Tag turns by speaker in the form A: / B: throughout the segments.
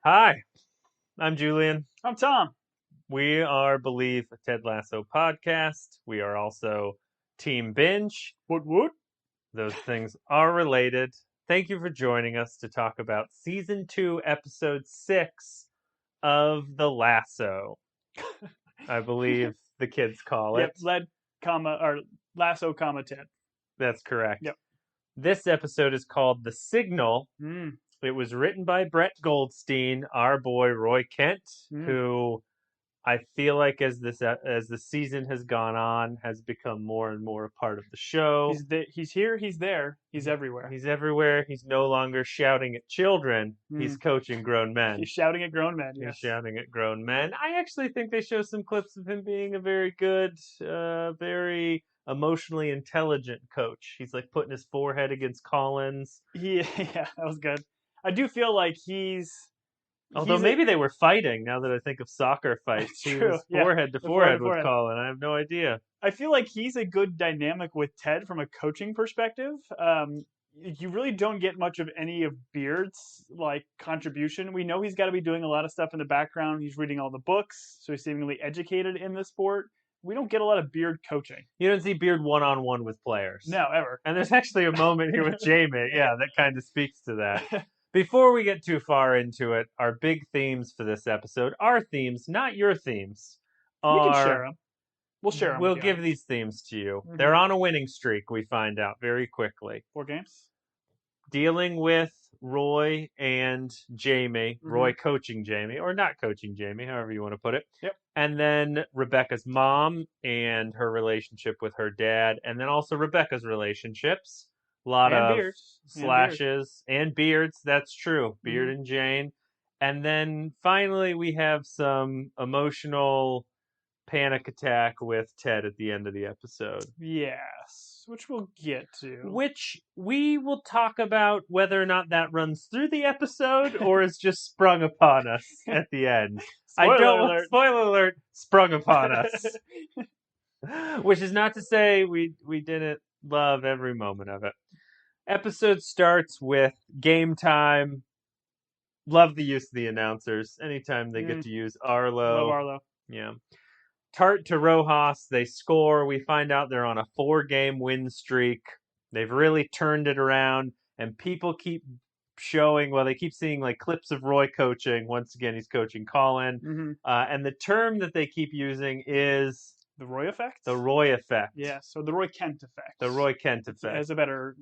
A: Hi, I'm Julian.
B: I'm Tom.
A: We are Believe a Ted Lasso podcast. We are also Team Binge.
B: Woot woot.
A: Those things are related. Thank you for joining us to talk about season 2, episode 6 of The Lasso. I believe the kids call
B: Yep,
A: it.
B: lead, comma, or lasso, comma, Ted.
A: That's correct.
B: Yep.
A: This episode is called The Signal.
B: Mm,
A: It was written by Brett Goldstein, our boy Roy Kent,
B: mm.
A: who I feel like as the season has gone on, has become more and more a part of the show.
B: He's here, he's there, he's everywhere.
A: He's everywhere. He's no longer shouting at children. He's
B: Mm.
A: coaching grown
B: He's
A: men.
B: shouting at grown men,
A: He's
B: yes.
A: shouting at grown men. I actually think they show some clips of him being a very good, very emotionally intelligent coach. He's like putting his forehead against Collins.
B: Yeah, that was good. I do feel like he's
A: Although
B: a,
A: maybe they were fighting. Now that I think of soccer fights,
B: it's
A: he
B: true,
A: was
B: yeah,
A: forehead to
B: the forehead
A: forehead
B: to
A: with
B: forehead.
A: Colin. I have no idea.
B: I feel like he's a good dynamic with Ted from a coaching perspective. You really don't get much of any of Beard's like contribution. We know he's got to be doing a lot of stuff in the background. He's reading all the books, so he's seemingly educated in the sport. We don't get a lot of Beard coaching.
A: You don't see Beard one-on-one with players.
B: No, ever.
A: And there's actually a moment here with Jamie, yeah, that kind of speaks to that. Before we get too far into it, our big themes for this episode, our themes, not your themes,
B: We can share
A: are
B: them. We'll share them with
A: we'll
B: the
A: give
B: audience.
A: these themes to you.
B: Mm-hmm.
A: They're on a winning streak, we find out very quickly.
B: 4 games.
A: Dealing with Roy and Jamie,
B: Mm-hmm.
A: Roy coaching Jamie, or not coaching Jamie, however you want to put it.
B: Yep.
A: And then Rebecca's mom and her relationship with her dad, and then also Rebecca's relationships. A lot
B: And
A: of
B: Beards.
A: slashes and beards, that's true. Beard
B: Mm-hmm.
A: and Jane. And then finally, we have some emotional panic attack with Ted at the end of the episode.
B: Yes, which we'll get to.
A: Which we will talk about whether or not that runs through the episode or is just sprung upon us at the end. Spoiler alert, sprung upon us. Which is not to say we didn't love every moment of it. Episode starts with game time. Love the use of the announcers. Anytime they get to use Arlo.
B: Love Arlo.
A: Yeah. Tart to Rojas, they score. We find out they're on a 4-game win streak. They've really turned it around, and people keep showing, well, they keep seeing like clips of Roy coaching. Once again, he's coaching Colin.
B: Mm-hmm.
A: And the term that they keep using is
B: the Roy effect?
A: The Roy effect.
B: Yes, or the Roy Kent effect.
A: The Roy Kent effect.
B: It has a better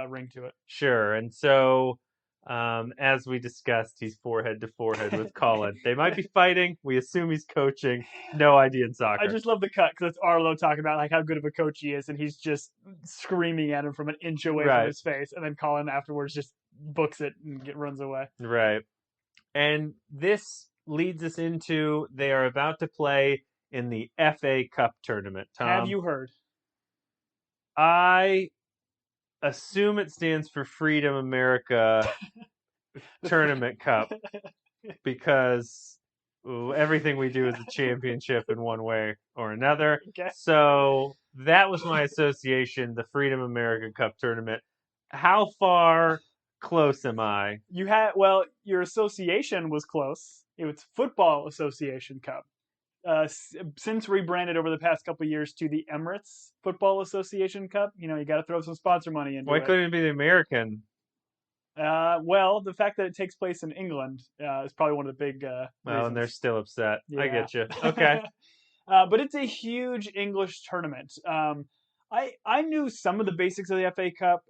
B: ring to it.
A: Sure. And so, as we discussed, he's forehead to forehead with Colin. They might be fighting. We assume he's coaching. No idea in soccer.
B: I just love the cut because it's Arlo talking about like how good of a coach he is, and he's just screaming at him from an inch away from his face, and then Colin afterwards just books it and runs away.
A: Right. And this leads us into they are about to play in the FA Cup tournament. Tom,
B: have you heard?
A: I assume it stands for Freedom America Tournament Cup because everything we do is a championship in one way or another.
B: Okay.
A: So that was my association, the Freedom America Cup tournament. How far close am I?
B: Your association was close. It was Football Association Cup. Since rebranded over the past couple of years to the Emirates Football Association Cup, you got to throw some sponsor money into it.
A: Why couldn't it be the American?
B: The fact that it takes place in England is probably one of the big reasons.
A: And they're still upset.
B: Yeah.
A: I get you. Okay.
B: But it's a huge English tournament. I knew some of the basics of the FA Cup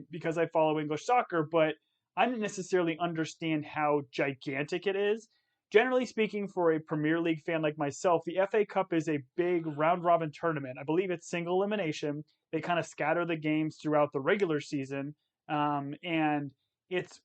B: because I follow English soccer, but I didn't necessarily understand how gigantic it is. Generally speaking, for a Premier League fan like myself, the FA Cup is a big round-robin tournament. I believe it's single elimination. They kind of scatter the games throughout the regular season, and it's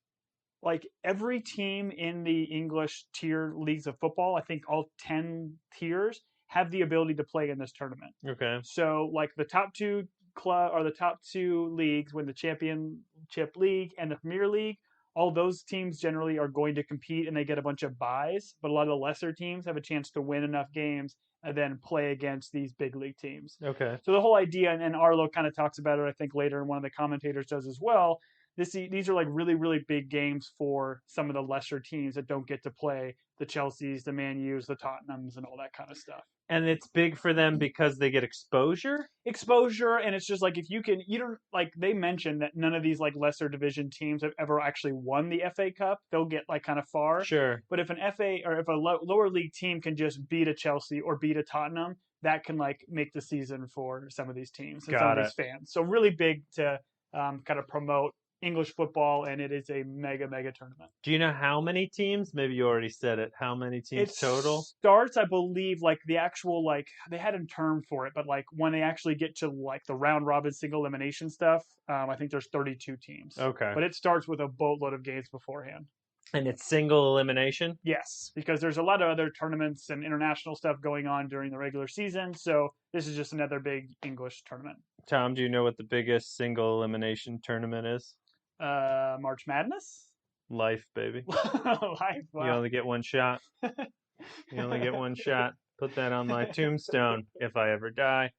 B: like every team in the English tier leagues of football, I think all 10 tiers, have the ability to play in this tournament.
A: Okay.
B: So, like the top two leagues win the Championship League and the Premier League. All those teams generally are going to compete and they get a bunch of buys, but a lot of the lesser teams have a chance to win enough games and then play against these big league teams.
A: Okay.
B: So the whole idea, and Arlo kind of talks about it, I think later, and one of the commentators does as well, these are like really, really big games for some of the lesser teams that don't get to play the Chelseas, the Man U's, the Tottenhams, and all that kind of stuff.
A: And it's big for them because they get exposure?
B: Exposure, and it's just like if you don't like they mentioned that none of these like lesser division teams have ever actually won the FA Cup. They'll get like kind of far.
A: Sure.
B: But if an FA or if a lower league team can just beat a Chelsea or beat a Tottenham, that can like make the season for some of these teams and some of these fans. So really big to kind of promote English football, and it is a mega tournament.
A: Do you know how many teams? Maybe you already said it. How many teams total?
B: Starts, I believe, like the actual like they had a term for it, but like when they actually get to like the round robin single elimination stuff, I think there's 32 teams.
A: Okay.
B: But it starts with a boatload of games beforehand.
A: And it's single elimination?
B: Yes, because there's a lot of other tournaments and international stuff going on during the regular season. So this is just another big English tournament.
A: Tom, do you know what the biggest single elimination tournament is?
B: March Madness?
A: Life, baby.
B: Life, wow.
A: You only get one shot. You only get one shot. Put that on my tombstone if I ever die.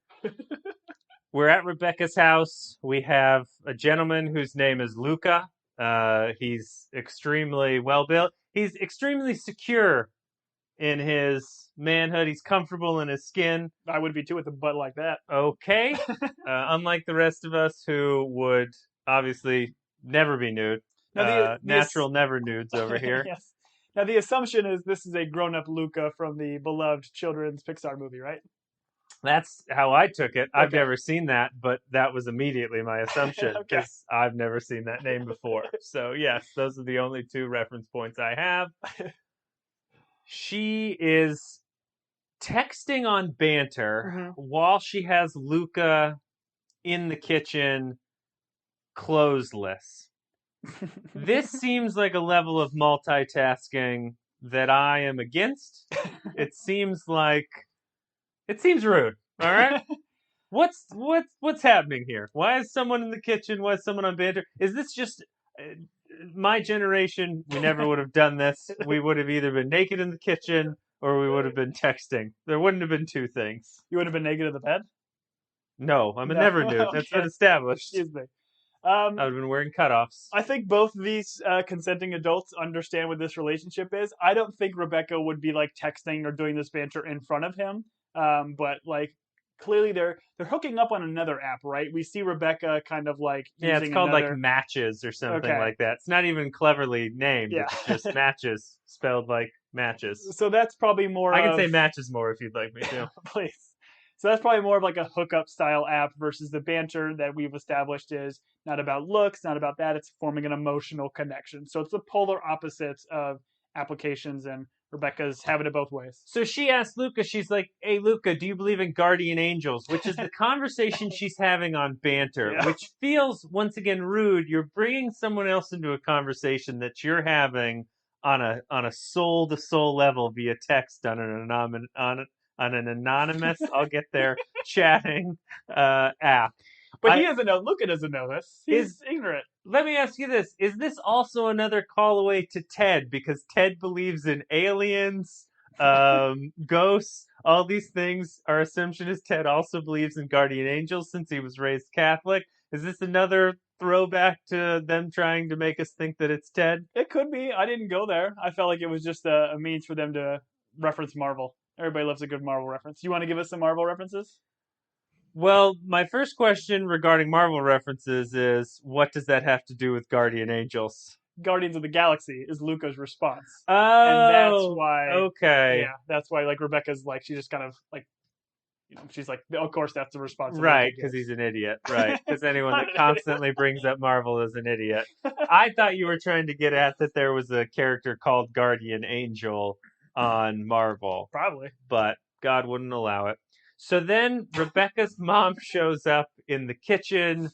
A: We're at Rebecca's house. We have a gentleman whose name is Luca. He's extremely well built. He's extremely secure in his manhood. He's comfortable in his skin.
B: I would be too with a butt like that.
A: Okay. Unlike the rest of us who would obviously never be nude. Now natural never nudes over here.
B: Yes. Now the assumption is this is a grown-up Luca from the beloved children's Pixar movie, right?
A: That's how I took it. I've never seen that, but that was immediately my assumption because I've never seen that name before. So yes, those are the only two reference points I have. She is texting on Banter while she has Luca in the kitchen clothesless. This seems like a level of multitasking that I am against. It seems rude. All right. What's happening here? Why is someone in the kitchen? Why is someone on Banter? Is this just my generation? We never would have done this. We would have either been naked in the kitchen or we would have been texting. There wouldn't have been two things.
B: You would have been naked in the bed?
A: No, I'm a never nude. That's been established.
B: Excuse me.
A: I would have been wearing cutoffs.
B: I think both of these consenting adults understand what this relationship is. I don't think Rebecca would be like texting or doing this banter in front of him. But like clearly they're hooking up on another app, right? We see Rebecca kind of like using
A: it's called like Matches or something like that. It's not even cleverly named. Yeah. It's just Matches, spelled like matches.
B: So that's probably more
A: I can say Matches more if you'd like me to.
B: Please. So that's probably more of like a hookup style app versus the banter that we've established is not about looks, not about that. It's forming an emotional connection. So it's the polar opposites of applications, and Rebecca's having it both ways.
A: So she asked Luca, she's like, hey, Luca, do you believe in guardian angels? Which is the conversation she's having on Banter, which feels, once again, rude. You're bringing someone else into a conversation that you're having on a soul-to-soul level via text on an anonymous, I'll get there, chatting app.
B: But he doesn't know. Luca doesn't know this. He's ignorant.
A: Let me ask you this. Is this also another call away to Ted? Because Ted believes in aliens, ghosts, all these things. Our assumption is Ted also believes in guardian angels since he was raised Catholic. Is this another throwback to them trying to make us think that it's Ted?
B: It could be. I didn't go there. I felt like it was just a means for them to reference Marvel. Everybody loves a good Marvel reference. You want to give us some Marvel references?
A: Well, my first question regarding Marvel references is, what does that have to do with Guardian Angels?
B: Guardians of the Galaxy is Luca's response.
A: Oh,
B: and that's why.
A: Okay.
B: Yeah, that's why, like, Rebecca's, like, she just kind of, like, you know, she's like, of course that's the response.
A: Right, because he's an idiot. Right, because anyone that constantly brings up Marvel is an idiot. I thought you were trying to get at that there was a character called Guardian Angel on Marvel.
B: Probably.
A: But God wouldn't allow it. So then Rebecca's mom shows up in the kitchen.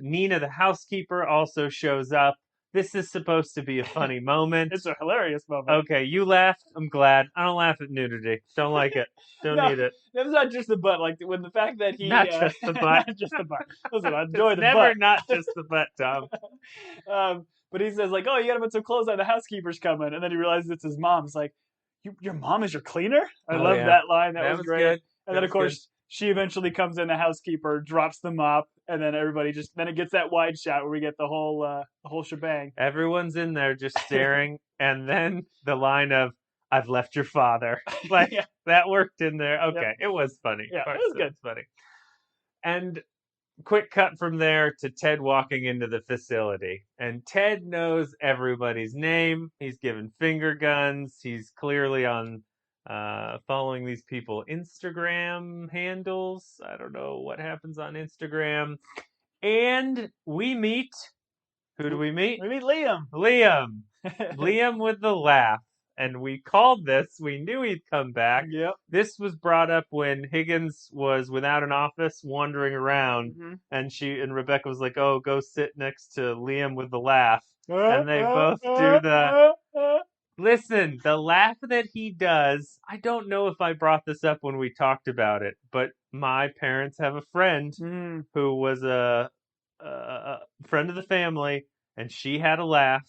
A: Nina, the housekeeper, also shows up. This is supposed to be a funny moment.
B: It's a hilarious moment.
A: Okay, you laughed. I'm glad. I don't laugh at nudity. Don't like it. Don't need it.
B: It's not just the butt. Like, when the fact that he...
A: Not just the butt.
B: Not just the butt. Listen, I enjoy
A: it's
B: the
A: never
B: butt.
A: Not just the butt, Tom.
B: But he says, like, oh, you gotta put some clothes on. The housekeeper's coming. And then he realizes it's his mom. It's like, your mom is your cleaner? I love that line. That was great.
A: Good.
B: And then, of course, she eventually comes in, the housekeeper drops the mop, and then everybody then it gets that wide shot where we get the whole shebang.
A: Everyone's in there just staring, and then the line of "I've left your father," like
B: Yeah.
A: that worked in there. Okay,
B: Yep.
A: it was funny.
B: Yeah, it was good.
A: It was funny. And quick cut from there to Ted walking into the facility. And Ted knows everybody's name. He's given finger guns. He's clearly on following these people Instagram handles. I don't know what happens on Instagram. And we meet. Who do we meet?
B: We meet Liam.
A: Liam with the laugh. And we called this. We knew he'd come back.
B: Yep.
A: This was brought up when Higgins was without an office, wandering around, and Rebecca was like, "Oh, go sit next to Liam with the laugh," and they both do the. Listen, the laugh that he does. I don't know if I brought this up when we talked about it, but my parents have a friend who was a friend of the family, and she had a laugh.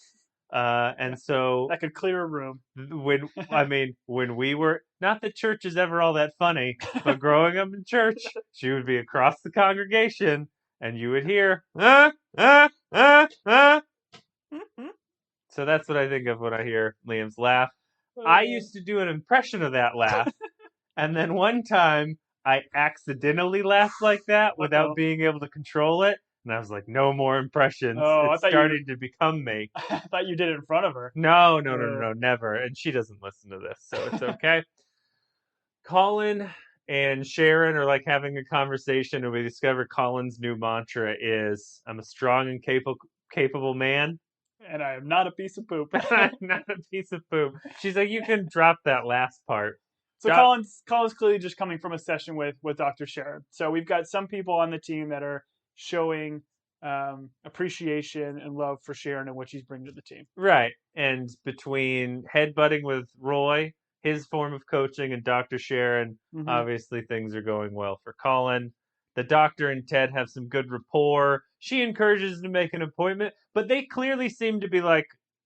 A: And so
B: that could clear a room.
A: When we were, not that church is ever all that funny, but growing up in church, she would be across the congregation, and you would hear, So that's what I think of when I hear Liam's laugh. I used to do an impression of that laugh, and then one time I accidentally laughed like that without being able to control it. And I was like, no more impressions. It's starting to become me.
B: I thought you did it in front of her.
A: No, never. And she doesn't listen to this, so it's okay. Colin and Sharon are like having a conversation, and we discover Colin's new mantra is, "I'm a strong and capable man.
B: And I am not a piece of poop."
A: I'm not a piece of poop. She's like, you can drop that last part.
B: So Colin's clearly just coming from a session with Dr. Sharon. So we've got some people on the team that are showing appreciation and love for Sharon and what she's bringing to the team.
A: Right. And between headbutting with Roy, his form of coaching, and Dr. Sharon, obviously things are going well for Colin. The doctor and Ted have some good rapport. She encourages him to make an appointment, but they clearly seem to be like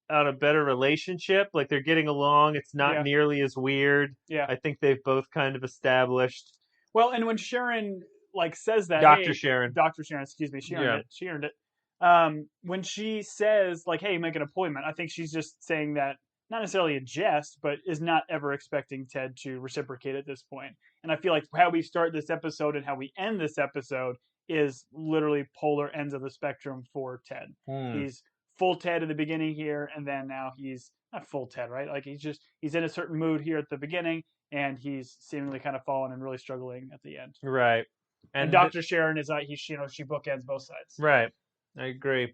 A: on a better relationship. Like they're getting along. It's not nearly as weird.
B: Yeah.
A: I think they've both kind of established.
B: Well, and when Sharon says that,
A: Dr. Sharon,
B: excuse me, she earned it. She earned it. When she says hey, make an appointment, I think she's just saying that not necessarily a jest, but is not ever expecting Ted to reciprocate at this point. And I feel like how we start this episode and how we end this episode is literally polar ends of the spectrum for Ted. He's full Ted in the beginning here, and then now he's not full Ted, right? Like he's in a certain mood here at the beginning, and he's seemingly kind of fallen and really struggling at the end.
A: Right.
B: And Dr. Sharon is she bookends both sides.
A: Right. I agree.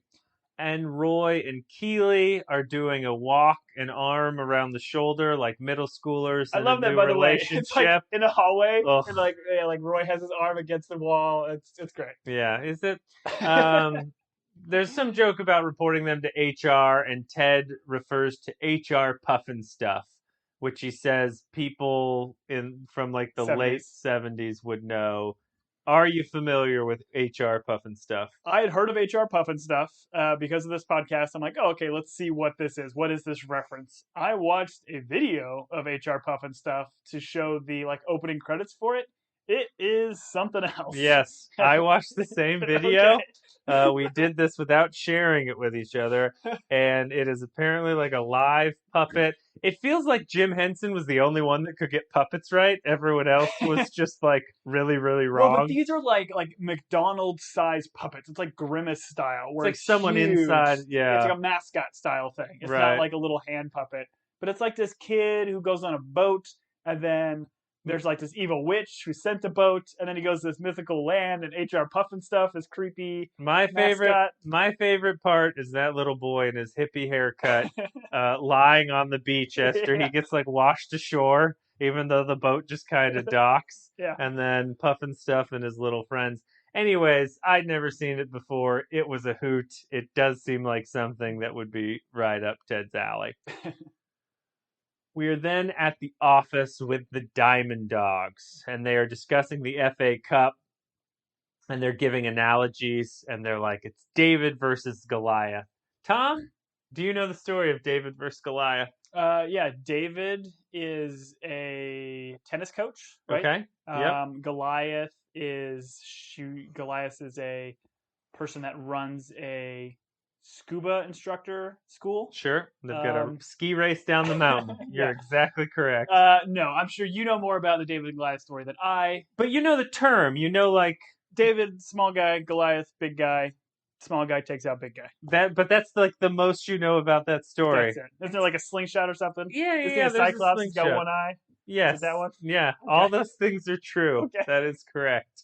A: And Roy and Keeley are doing a walk, an arm around the shoulder, like middle schoolers.
B: I love that, by the way. It's like in a hallway, and like Roy has his arm against the wall. It's great.
A: Yeah, is it? There's some joke about reporting them to HR, and Ted refers to HR puffin stuff, which he says people from like the 70s. Late 70s would know. Are you familiar with HR Puffin stuff?
B: I had heard of HR Puffin stuff because of this podcast. I'm like, oh, okay, let's see what this is. What is this reference? I watched a video of HR Puffin stuff to show the opening credits for it. It is something else.
A: Yes, I watched the same video. Okay. We did this without sharing it with each other, and it is apparently like a live puppet. It feels like Jim Henson was the only one that could get puppets right. Everyone else was just like really, really wrong.
B: Well, but these are like McDonald's size puppets. It's like Grimace style, where
A: it's like someone
B: huge.
A: Inside. Yeah,
B: it's like a mascot style thing. It's not like a little hand puppet, but it's like this kid who goes on a boat, and then there's like this evil witch who sent a boat, and then he goes to this mythical land, and HR Puffin stuff is creepy.
A: My favorite part is that little boy in his hippie haircut, lying on the beach after he gets washed ashore, even though the boat just kind of docks.
B: Yeah.
A: And then Puffin stuff and his little friends. Anyways, I'd never seen it before. It was a hoot. It does seem like something that would be right up Ted's alley. We are then at the office with the Diamond Dogs, and they are discussing the FA Cup, and they're giving analogies, and they're like, it's David versus Goliath. Tom, Do you know the story of David versus Goliath?
B: Yeah, David is a tennis coach, right?
A: Okay. Yep.
B: Goliath is a person that runs a scuba instructor school.
A: Sure. They've got a ski race down the mountain. You're exactly correct.
B: No, I'm sure you know more about the David and Goliath story than I.
A: But you know the term. You know, like
B: David, small guy, Goliath, big guy. Small guy takes out big guy.
A: But that's like the most you know about that story.
B: That's it. Isn't there like a slingshot or something?
A: Yeah.
B: Isn't it a Cyclops who's got one eye?
A: Yes.
B: Is it that one?
A: Yeah.
B: Okay.
A: All those things are true.
B: Okay.
A: That is correct.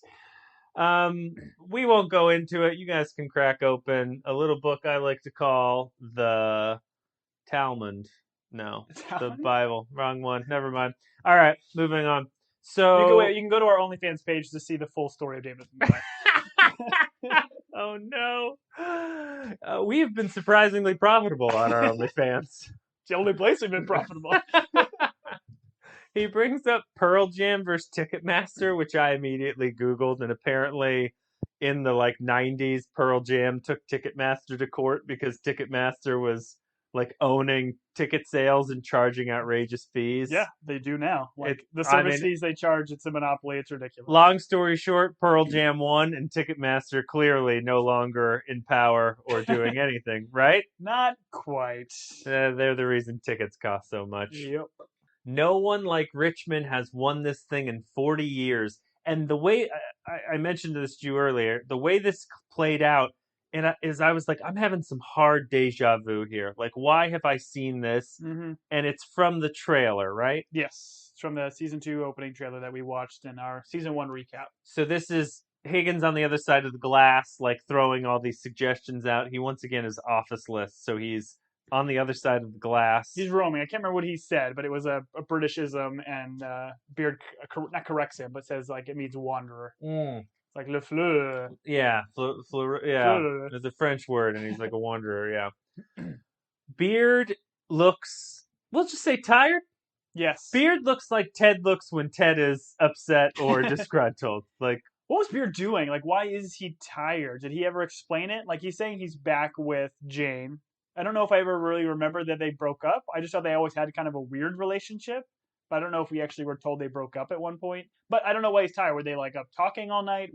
A: We won't go into it. You guys can crack open a little book I like to call the Talmud. No, the Bible. Wrong one. Never mind. All right, moving on. So
B: you can go to our OnlyFans page to see the full story of David and Goliath.
A: Oh no. We have been surprisingly profitable on our OnlyFans.
B: It's the only place we've been profitable.
A: He brings up Pearl Jam versus Ticketmaster, which I immediately Googled, and apparently in the 90s, Pearl Jam took Ticketmaster to court because Ticketmaster was owning ticket sales and charging outrageous fees.
B: Yeah, they do now. The service fees they charge, it's a monopoly. It's ridiculous.
A: Long story short, Pearl Jam won, and Ticketmaster clearly no longer in power or doing anything, right?
B: Not quite.
A: They're the reason tickets cost so much.
B: Yep.
A: No one like Richmond has won this thing in 40 years. And the way, I mentioned this to you earlier, the way this played out, I was like, I'm having some hard deja vu here. Like, why have I seen this?
B: Mm-hmm.
A: And it's from the trailer, right?
B: Yes, it's from the season 2 opening trailer that we watched in our season 1 recap.
A: So this is Higgins on the other side of the glass, throwing all these suggestions out. He once again is officeless, so he's on the other side of the glass.
B: He's roaming. I can't remember what he said, but it was a Britishism, and Beard not corrects him, but says it means wanderer.
A: Mm.
B: It's like le fleur.
A: Yeah, fleur. It's a French word, and he's like a wanderer. Yeah. Beard looks, we'll just say tired.
B: Yes.
A: Beard looks like Ted looks when Ted is upset or disgruntled. What
B: was Beard doing? Why is he tired? Did he ever explain it? He's saying he's back with Jane. I don't know if I ever really remember that they broke up. I just thought they always had kind of a weird relationship. But I don't know if we actually were told they broke up at one point. But I don't know why he's tired. Were they up talking all night?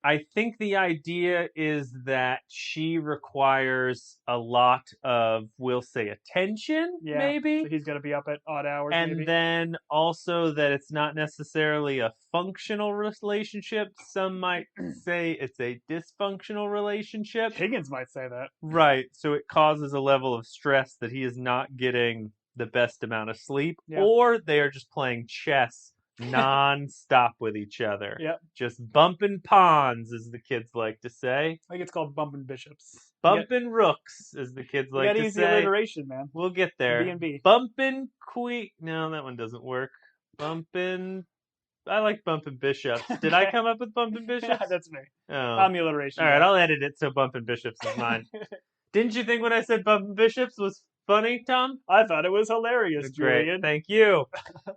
A: I think the idea is that she requires a lot of, we'll say, attention, maybe.
B: So he's got to be up at odd hours,
A: and
B: maybe.
A: then also that it's not necessarily a functional relationship. Some might say it's a dysfunctional relationship.
B: Higgins might say that.
A: Right. So it causes a level of stress that he is not getting the best amount of sleep, or they are just playing chess non-stop with each other.
B: Yep.
A: Just bumping pawns, as the kids like to say.
B: I think it's called bumping bishops.
A: Bumping rooks, as the kids like to say. You gotta use the
B: alliteration, man.
A: We'll get there.
B: B&B.
A: Bumping queen. No, that one doesn't work. Bumping. I like bumping bishops. Did I come up with bumping bishops?
B: That's me.
A: Oh.
B: I'm the alliteration.
A: All right, I'll edit it so bumping bishops is mine. Didn't you think when I said bumping bishops was funny, Tom?
B: I thought it was hilarious,
A: Great.
B: Julian.
A: Thank you.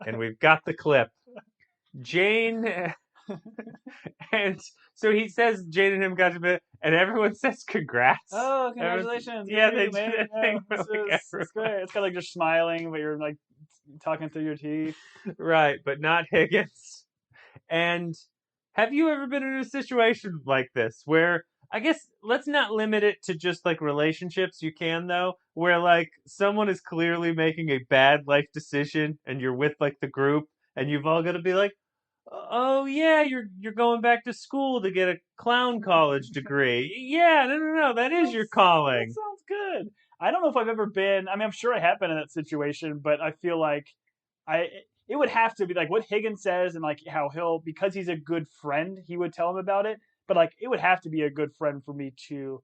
A: And we've got the clip. Jane, and so he says Jane and him got to be, and everyone says congrats.
B: Oh, congratulations!
A: Yeah, they do.
B: It's great. It's kind of just smiling, but you're talking through your teeth.
A: Right, but not Higgins. And have you ever been in a situation like this where, I guess, let's not limit it to just relationships. You can though, where someone is clearly making a bad life decision, and you're with the group, and you've all got to be oh yeah, you're going back to school to get a clown college degree. Yeah, no, that is your calling.
B: That sounds good. I don't know if I've ever been. I mean, I'm sure I have been in that situation, but I feel like it would have to be what Higgins says, and how because he's a good friend, he would tell him about it. But it would have to be a good friend for me to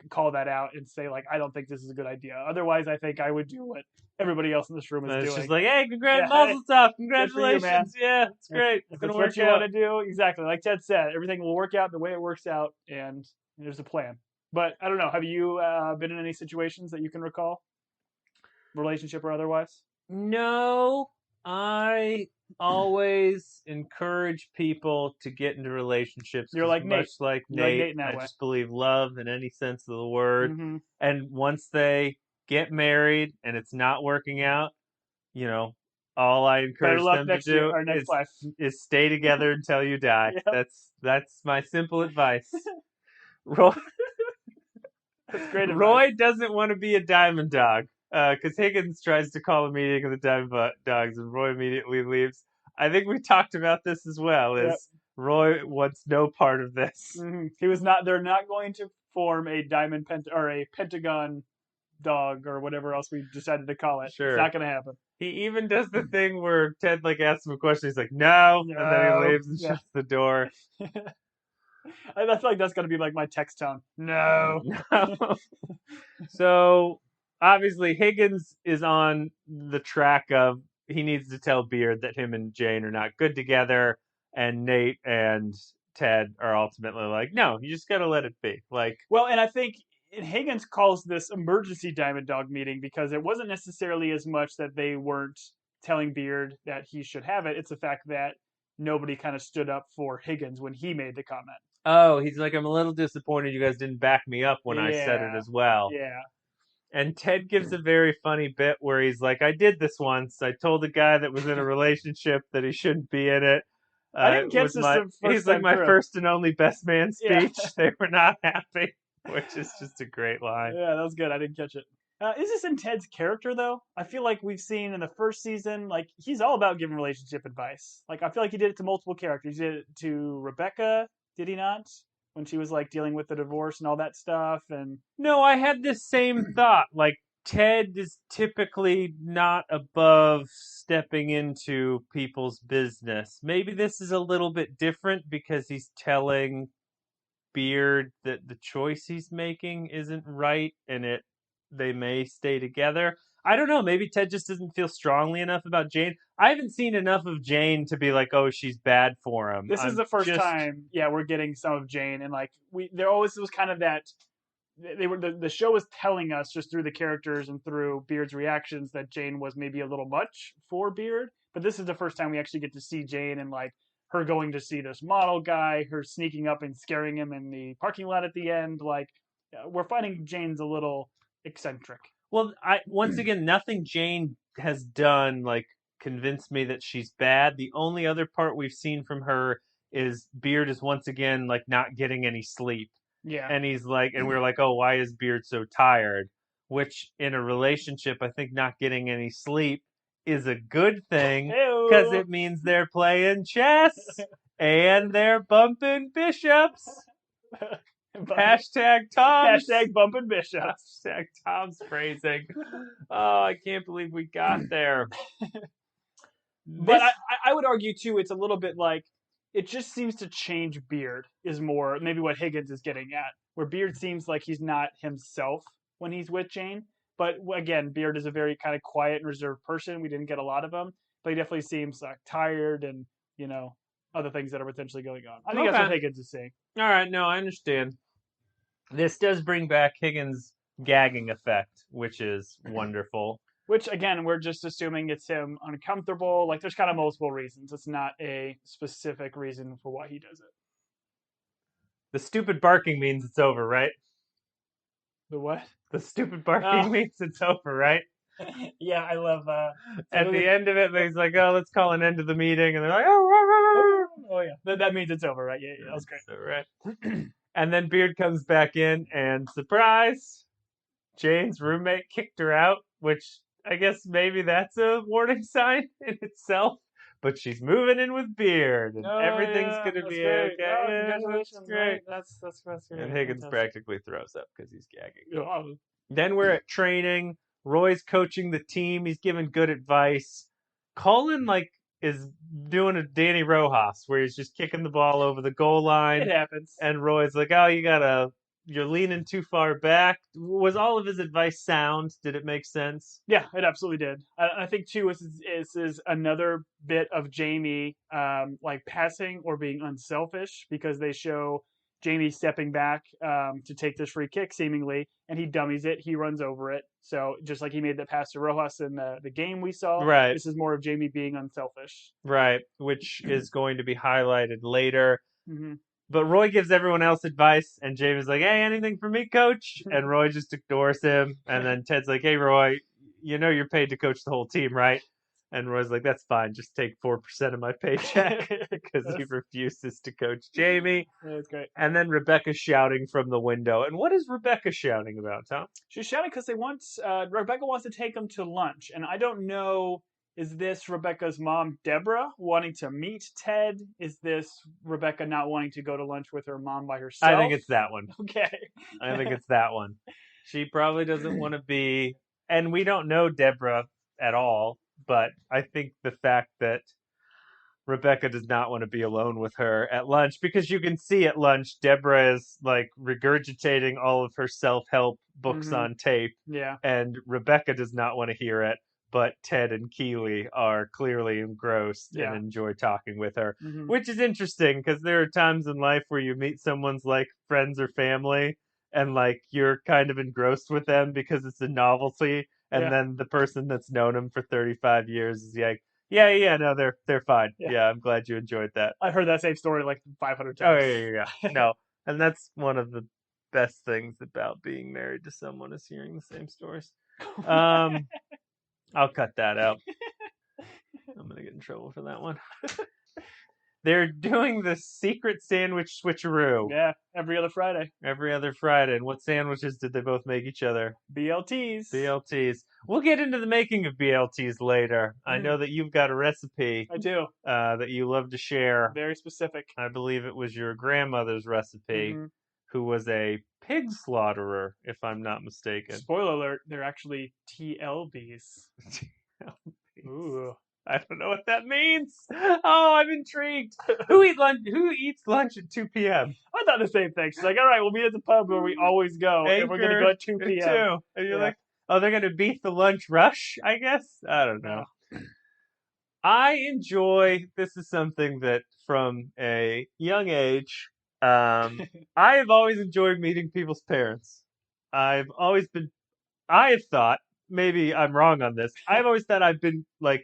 B: call that out and say I don't think this is a good idea. Otherwise, I think I would do what everybody else in this room is doing.
A: It's just hey, congrats, mazel tov, congratulations, yeah, it's great. It's gonna work
B: out. What you want to do, exactly. Like Ted said, everything will work out the way it works out, and there's a plan. But I don't know. Have you been in any situations that you can recall, relationship or otherwise?
A: No, I always encourage people to get into relationships.
B: You're like Nate.
A: Much like Nate,
B: I
A: just believe love in any sense of the word. Mm-hmm. And once they get married and it's not working out, all I encourage them to do
B: next life.
A: is stay together until you die.
B: Yep.
A: That's my simple advice. Roy,
B: That's great advice.
A: Roy doesn't want to be a diamond dog because Higgins tries to call a meeting of the diamond dogs and Roy immediately leaves. I think we talked about this as well. Roy wants no part of this.
B: Mm-hmm. He was not. They're not going to form a or a pentagon dog or whatever else we decided to call it.
A: Sure.
B: It's not going to happen.
A: He even does the thing where Ted asks him a question. He's like, no, and then he leaves and shuts the door.
B: I feel like that's going to be like my text tone. No.
A: So obviously Higgins is on the track of he needs to tell Beard that him and Jane are not good together, and Nate and Ted are ultimately like, no, you just got to let it be.
B: Well, and I think Higgins calls this emergency Diamond Dog meeting because it wasn't necessarily as much that they weren't telling Beard that he should have it. It's the fact that nobody kind of stood up for Higgins when he made the comment.
A: Oh, he's like, I'm a little disappointed you guys didn't back me up when I said it as well.
B: Yeah.
A: And Ted gives a very funny bit where he's like, I did this once. I told a guy that was in a relationship that he shouldn't be in it.
B: I didn't catch this
A: He's like, my first and only best man speech. Yeah. They were not happy, which is just a great line.
B: Yeah, that was good. I didn't catch it. Is this in Ted's character, though? I feel like we've seen in the first season, he's all about giving relationship advice. I feel like he did it to multiple characters. He did it to Rebecca, did he not? When she was, dealing with the divorce and all that stuff. And
A: no, I had this same thought. Ted is typically not above stepping into people's business. Maybe this is a little bit different because he's telling Beard that the choice he's making isn't right and they may stay together. I don't know. Maybe Ted just doesn't feel strongly enough about Jane. I haven't seen enough of Jane to be like, oh, she's bad for him.
B: This is the first time, we're getting some of Jane, and there always was kind of that. The show was telling us just through the characters and through Beard's reactions that Jane was maybe a little much for Beard. But this is the first time we actually get to see Jane and her going to see this model guy, her sneaking up and scaring him in the parking lot at the end. We're finding Jane's a little eccentric.
A: Well, once again, nothing Jane has done convinced me that she's bad. The only other part we've seen from her is Beard is once again not getting any sleep.
B: Yeah.
A: And he's and we're like, oh, why is Beard so tired? Which in a relationship, I think not getting any sleep is a good thing because it means they're playing chess and they're bumping bishops. Hashtag Tom's.
B: Hashtag bumping bishops.
A: Hashtag Tom's phrasing. Oh, I can't believe we got there.
B: But I would argue too, it's a little bit it just seems to change Beard is more maybe what Higgins is getting at, where Beard seems like he's not himself when he's with Jane. But again, Beard is a very kind of quiet and reserved person. We didn't get a lot of him, but he definitely seems tired and, other things that are potentially going on. I think that's what Higgins is saying.
A: All right, no, I understand. This does bring back Higgins' gagging effect, which is wonderful.
B: Which, again, we're just assuming it's him uncomfortable. There's kind of multiple reasons. It's not a specific reason for why he does it.
A: The stupid barking means it's over, right?
B: The what?
A: The stupid barking means it's over, right?
B: Yeah, I love
A: at the end of it, he's like, oh, let's call an end to the meeting. And they're like,
B: oh yeah. That means it's over, right? Yeah, that was great.
A: Right. And then Beard comes back in and surprise, Jane's roommate kicked her out, which I guess maybe that's a warning sign in itself. But she's moving in with Beard, and everything's gonna be okay.
B: Oh, congratulations!
A: That's great.
B: That's great.
A: And Higgins practically throws up because he's gagging. Then we're at training. Roy's coaching the team. He's giving good advice. Colin is doing a Danny Rojas where he's just kicking the ball over the goal line.
B: It happens.
A: And Roy's like, oh, you're leaning too far back. Was all of his advice sound? Did it make sense?
B: Yeah, it absolutely did. I think too, this is another bit of Jamie passing or being unselfish, because they show Jamie stepping back to take this free kick seemingly, and he dummies it. He runs over it. So just like he made that pass to Rojas in the game we saw,
A: right.
B: This is more of Jamie being unselfish.
A: Right, which is going to be highlighted later.
B: Mm-hmm.
A: But Roy gives everyone else advice, and Jamie's like, hey, anything for me, coach? And Roy just ignores him. And then Ted's like, hey, Roy, you know you're paid to coach the whole team, right? And Roy's like, that's fine. Just take 4% of my paycheck because he refuses to coach Jamie.
B: That's great.
A: And then Rebecca's shouting from the window. And what is Rebecca shouting about, Tom?
B: She's shouting because Rebecca wants to take them to lunch. And I don't know, is this Rebecca's mom, Deborah, wanting to meet Ted? Is this Rebecca not wanting to go to lunch with her mom by herself?
A: I think it's that one.
B: Okay.
A: I think it's that one. She probably doesn't want to be... And we don't know Deborah at all. But I think the fact that Rebecca does not want to be alone with her at lunch, because you can see at lunch, Deborah is like regurgitating all of her self-help books on tape.
B: Yeah.
A: And Rebecca does not want to hear it, but Ted and Keeley are clearly engrossed and enjoy talking with her, which is interesting because there are times in life where you meet someone's like friends or family and like you're kind of engrossed with them because it's a novelty. And then the person that's known him for 35 years is like, no, they're fine. Yeah, I'm glad you enjoyed that.
B: I've heard that same story like 500 times.
A: Oh, yeah. No, and that's one of the best things about being married to someone is hearing the same stories. I'll cut that out. I'm going to get in trouble for that one. They're doing the secret sandwich switcheroo.
B: Yeah, every other Friday.
A: Every other Friday. And what sandwiches did they both make each other?
B: BLTs.
A: BLTs. We'll get into the making of BLTs later. I know that you've got a recipe.
B: I do.
A: That you love to share.
B: Very specific.
A: I believe it was your grandmother's recipe, who was a pig slaughterer, if I'm not mistaken.
B: Spoiler alert, they're actually TLBs. Ooh.
A: I don't know what that means. Oh, I'm intrigued. Who eats lunch at 2 p.m.?
B: I thought the same thing. She's like, all right, we'll meet at the pub where we always go, and we're going to go at 2 p.m.
A: And you're like, oh, they're going to beat the lunch rush, I guess? I don't know. I enjoy, this is something that from a young age, I have always enjoyed meeting people's parents. I have thought, maybe I'm wrong on this, I've always thought I've been like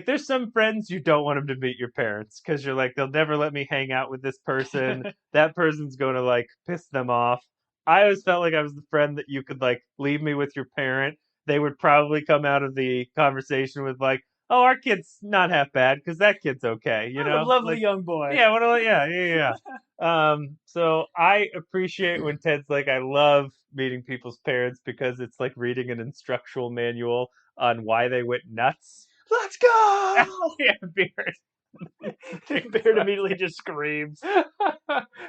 A: there's some friends you don't want them to meet your parents because you're like, they'll never let me hang out with this person. That person's going to like piss them off. I always felt like I was the friend that you could like leave me with your parent. They would probably come out of the conversation with like, oh, our kid's not half bad because that kid's okay. You know,
B: a lovely young boy.
A: Yeah. So I appreciate when Ted's like, I love meeting people's parents because it's like reading an instructional manual on why they went nuts.
B: Let's go!
A: Yeah, Beard.
B: Beard immediately just screams.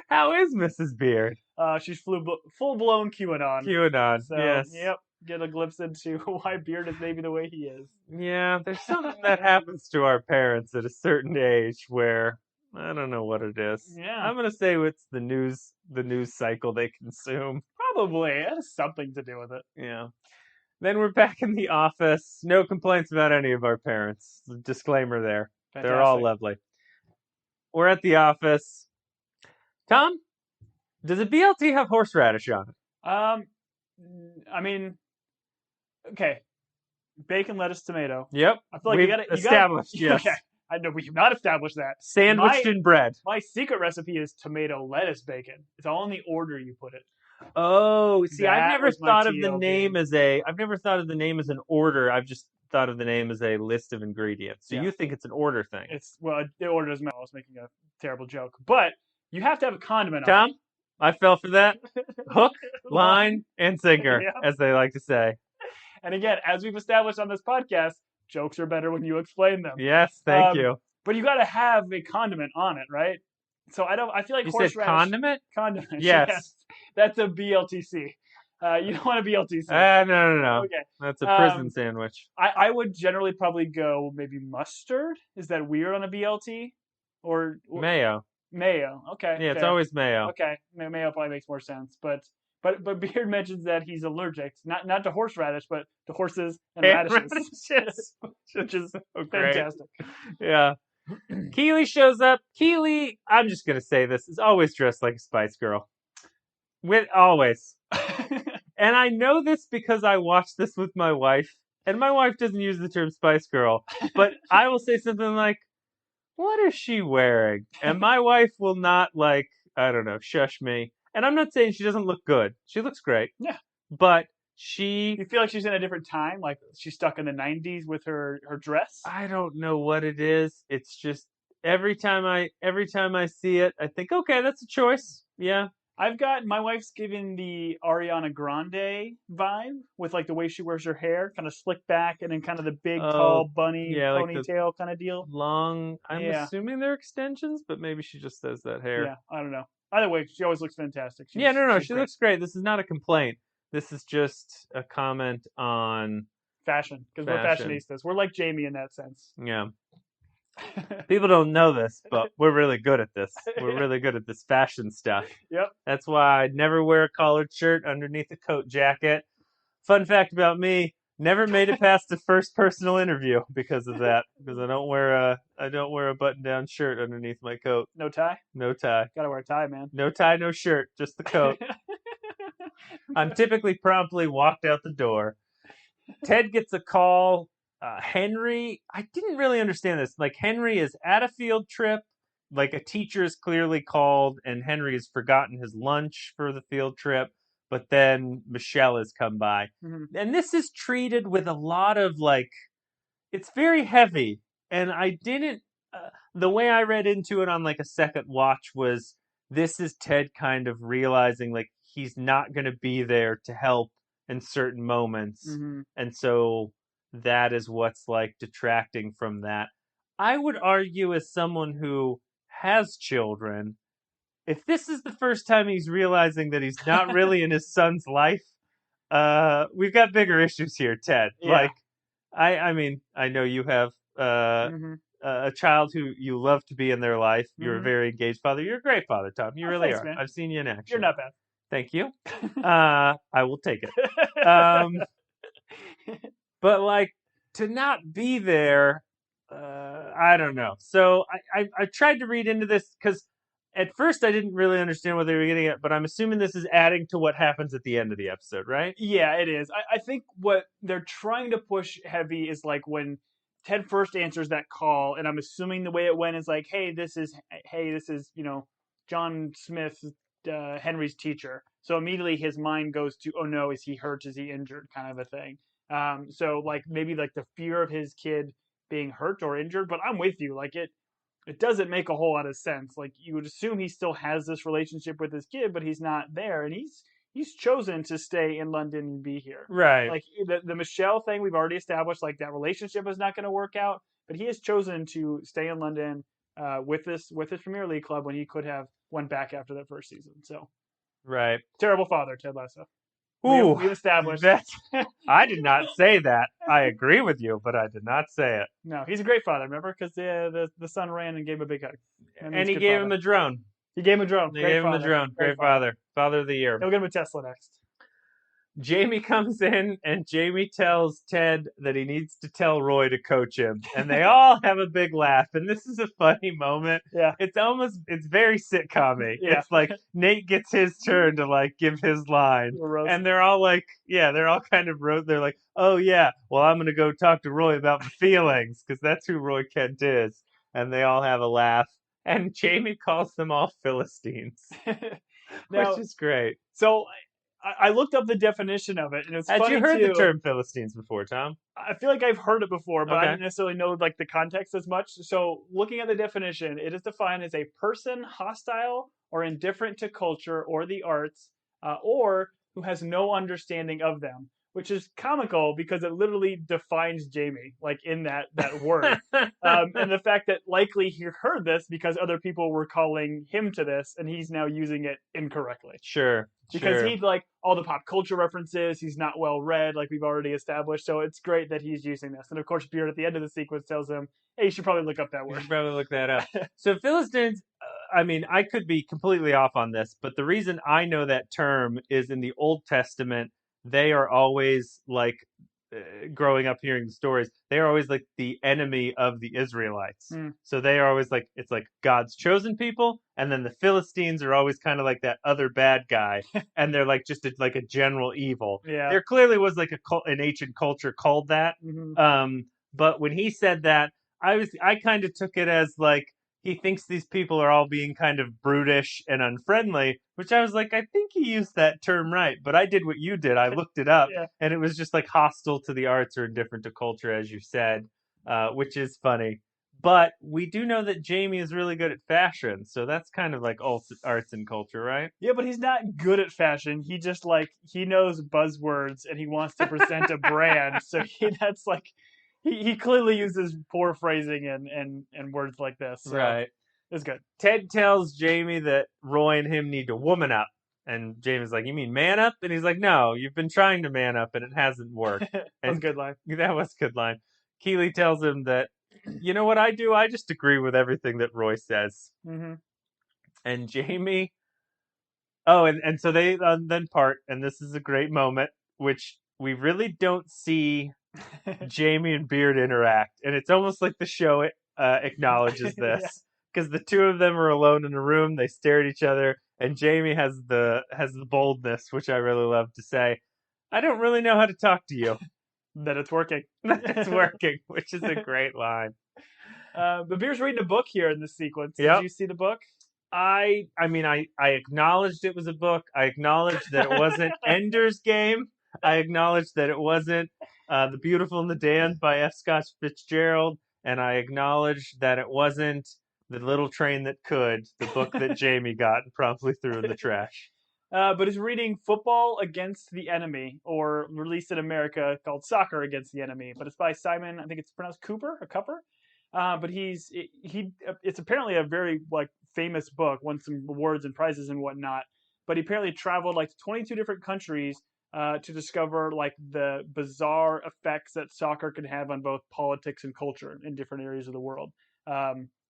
A: How is Mrs. Beard?
B: She's full-blown QAnon.
A: QAnon,
B: so,
A: yes.
B: Yep, get a glimpse into why Beard is maybe the way he is.
A: Yeah, there's something that happens to our parents at a certain age where, I don't know what it is.
B: Yeah.
A: I'm going to say it's the news cycle they consume.
B: Probably. It has something to do with it.
A: Yeah. Then we're back in the office. No complaints about any of our parents. Disclaimer there.
B: Fantastic.
A: They're all lovely. We're at the office. Tom, does a BLT have horseradish on it?
B: I mean, okay. Bacon, lettuce, tomato.
A: Yep.
B: I feel like
A: we've
B: you got
A: established. Yes.
B: Okay. I know we have not established that.
A: Sandwiched in bread.
B: My secret recipe is tomato, lettuce, bacon. It's all in the order you put it.
A: Oh, see, I've never thought of the name as an order. I've just thought of the name as a list of ingredients. So you think it's an order thing?
B: The order doesn't matter. I was making a terrible joke, but you have to have a condiment.
A: Tom, I fell for that. Hook, line, and sinker, as they like to say.
B: And again, as we've established on this podcast, jokes are better when you explain them.
A: Yes, thank you.
B: But you got to have a condiment on it, right? So I feel like
A: you
B: horseradish.
A: Said condiment?
B: Condiment.
A: Yes.
B: That's a BLTC. You don't want a BLTC.
A: No.
B: Okay.
A: That's a prison sandwich.
B: I would generally probably go maybe mustard. Is that weird on a BLT? Or
A: mayo.
B: Mayo. Okay.
A: Yeah, it's always mayo.
B: Okay. Mayo probably makes more sense. But Beard mentions that he's allergic, not to horseradish, but to horses and radishes. Which is fantastic.
A: Yeah. Keeley shows up. Keeley, I'm just going to say this, is always dressed like a Spice Girl. Always. And I know this because I watched this with my wife. And my wife doesn't use the term Spice Girl. But I will say something like, what is she wearing? And my wife will not, like, I don't know, shush me. And I'm not saying she doesn't look good. She looks great.
B: Yeah.
A: But
B: You feel like she's in a different time? Like she's stuck in the 90s with her dress?
A: I don't know what it is. It's just every time I see it, I think, okay, that's a choice. Yeah.
B: My wife's given the Ariana Grande vibe with like the way she wears her hair, kind of slicked back and then kind of the big, tall bunny
A: like the
B: ponytail kind of deal.
A: long. I'm
B: Yeah.
A: assuming they're extensions, but maybe she just does that hair.
B: Yeah, I don't know. Either way, she always looks fantastic.
A: She looks great. This is not a complaint. This is just a comment on
B: fashion, because we're fashionistas. We're like Jamie in that sense.
A: Yeah. People don't know this, but we're really good at this. We're really good at this fashion stuff.
B: Yep.
A: That's why I never wear a collared shirt underneath a coat jacket. Fun fact about me, never made it past the first personal interview because of that. Because I don't wear a button-down shirt underneath my coat.
B: No tie?
A: No tie.
B: Gotta wear a tie, man.
A: No tie, no shirt, just the coat. I'm typically promptly walked out the door. Ted gets a call. Henry, I didn't really understand this. Like, Henry is at a field trip. Like, a teacher is clearly called, and Henry has forgotten his lunch for the field trip. But then Michelle has come by.
B: Mm-hmm.
A: And this is treated with a lot of, like, it's very heavy. And I didn't, the way I read into it on, like, a second watch was, this is Ted kind of realizing, like, he's not going to be there to help in certain moments.
B: Mm-hmm.
A: And so that is what's, like, detracting from that. I would argue, as someone who has children, if this is the first time he's realizing that he's not really in his son's life, we've got bigger issues here, Ted.
B: Yeah.
A: Like, I mean, I know you have a child who you love to be in their life. You're a very engaged father. You're a great father, Tom. You really
B: thanks,
A: are.
B: Man.
A: I've seen you in action.
B: You're not bad.
A: Thank you. I will take it. But, like, to not be there, I don't know. So I tried to read into this because at first I didn't really understand what they were getting at, but I'm assuming this is adding to what happens at the end of the episode, right?
B: Yeah, it is. I think what they're trying to push heavy is like when Ted first answers that call, and I'm assuming the way it went is like, hey, this is John Smith, Henry's teacher. So immediately his mind goes to, oh no, is he hurt? Is he injured? Kind of a thing. So like maybe like the fear of his kid being hurt or injured, but I'm with you. Like it doesn't make a whole lot of sense. Like you would assume he still has this relationship with his kid, but he's not there, and he's chosen to stay in London and be here.
A: Right.
B: Like the Michelle thing, we've already established. Like that relationship is not going to work out, but he has chosen to stay in London with his Premier League club when he could have went back after that first season. So,
A: right.
B: Terrible father, Ted Lasso.
A: Ooh,
B: we've established
A: that. I did not say that. I agree with you, but I did not say it.
B: No, he's a great father. Remember, because the son ran and gave him a big hug,
A: and he gave him a drone.
B: He gave him a drone.
A: They gave him a drone. Great father. Father of the year.
B: He'll get him a Tesla next.
A: Jamie comes in and Jamie tells Ted that he needs to tell Roy to coach him. And they all have a big laugh. And this is a funny moment.
B: Yeah.
A: It's very sitcom-y.
B: Yeah.
A: It's like Nate gets his turn to like give his line. And they're all like, they're all kind of they're like, oh yeah, well I'm going to go talk to Roy about my feelings because that's who Roy Kent is. And they all have a laugh. And Jamie calls them all Philistines, which is great.
B: So I looked up the definition of it, and it's funny.
A: Had you heard the term Philistines before, Tom?
B: I feel like I've heard it before, but I didn't necessarily know like the context as much. So looking at the definition, it is defined as a person hostile or indifferent to culture or the arts, or who has no understanding of them. Which is comical because it literally defines Jamie, like in that word. And the fact that likely he heard this because other people were calling him to this, and he's now using it incorrectly.
A: Sure.
B: Because he's like all the pop culture references, he's not well read, like we've already established. So it's great that he's using this. And of course, Beard at the end of the sequence tells him, hey, you should probably look up that word.
A: You should probably look that up. So Philistines, I mean, I could be completely off on this, but the reason I know that term is in the Old Testament, they are always like, growing up hearing the stories, they are always like the enemy of the Israelites. So they are always like, it's like God's chosen people, and then the Philistines are always kind of like that other bad guy, and they're like just like a general evil.
B: Yeah.
A: There clearly was like an ancient culture called that.
B: Mm-hmm.
A: But when he said that, I kind of took it as like he thinks these people are all being kind of brutish and unfriendly, which I was like, I think he used that term right, but I did what you did. I looked it up,
B: Yeah.
A: and it was just like hostile to the arts or indifferent to culture, as you said, which is funny. But we do know that Jamie is really good at fashion, so that's kind of like arts and culture, right?
B: Yeah, but he's not good at fashion. He just he knows buzzwords and he wants to present a brand. So that's like he clearly uses poor phrasing and words like this. So
A: Right.
B: it's good.
A: Ted tells Jamie that Roy and him need to woman up. And Jamie's like, you mean man up? And he's like, no, you've been trying to man up and it hasn't worked.
B: That's a good line.
A: That was a good line. Keeley tells him that, you know what I do? I just agree with everything that Roy says.
B: Mm-hmm.
A: And Jamie... Oh, and so they then part, and this is a great moment, which we really don't see Jamie and Beard interact. And it's almost like the show acknowledges this. Because the two of them are alone in a room, they stare at each other, and Jamie has the boldness, which I really love to say, I don't really know how to talk to you.
B: That it's working.
A: It's working, which is a great line.
B: But Beer's reading a book here in this sequence.
A: Yep.
B: Did you see the book?
A: I acknowledged it was a book. I acknowledged that it wasn't Ender's Game. I acknowledged that it wasn't The Beautiful and the Damned by F. Scott Fitzgerald. And I acknowledged that it wasn't The Little Train That Could, the book that Jamie got and promptly threw in the trash.
B: But he's reading Football Against the Enemy, or released in America called Soccer Against the Enemy. But it's by Simon, I think it's pronounced Cooper. But it's apparently a very famous book, won some awards and prizes and whatnot. But he apparently traveled to 22 different countries to discover the bizarre effects that soccer can have on both politics and culture in different areas of the world.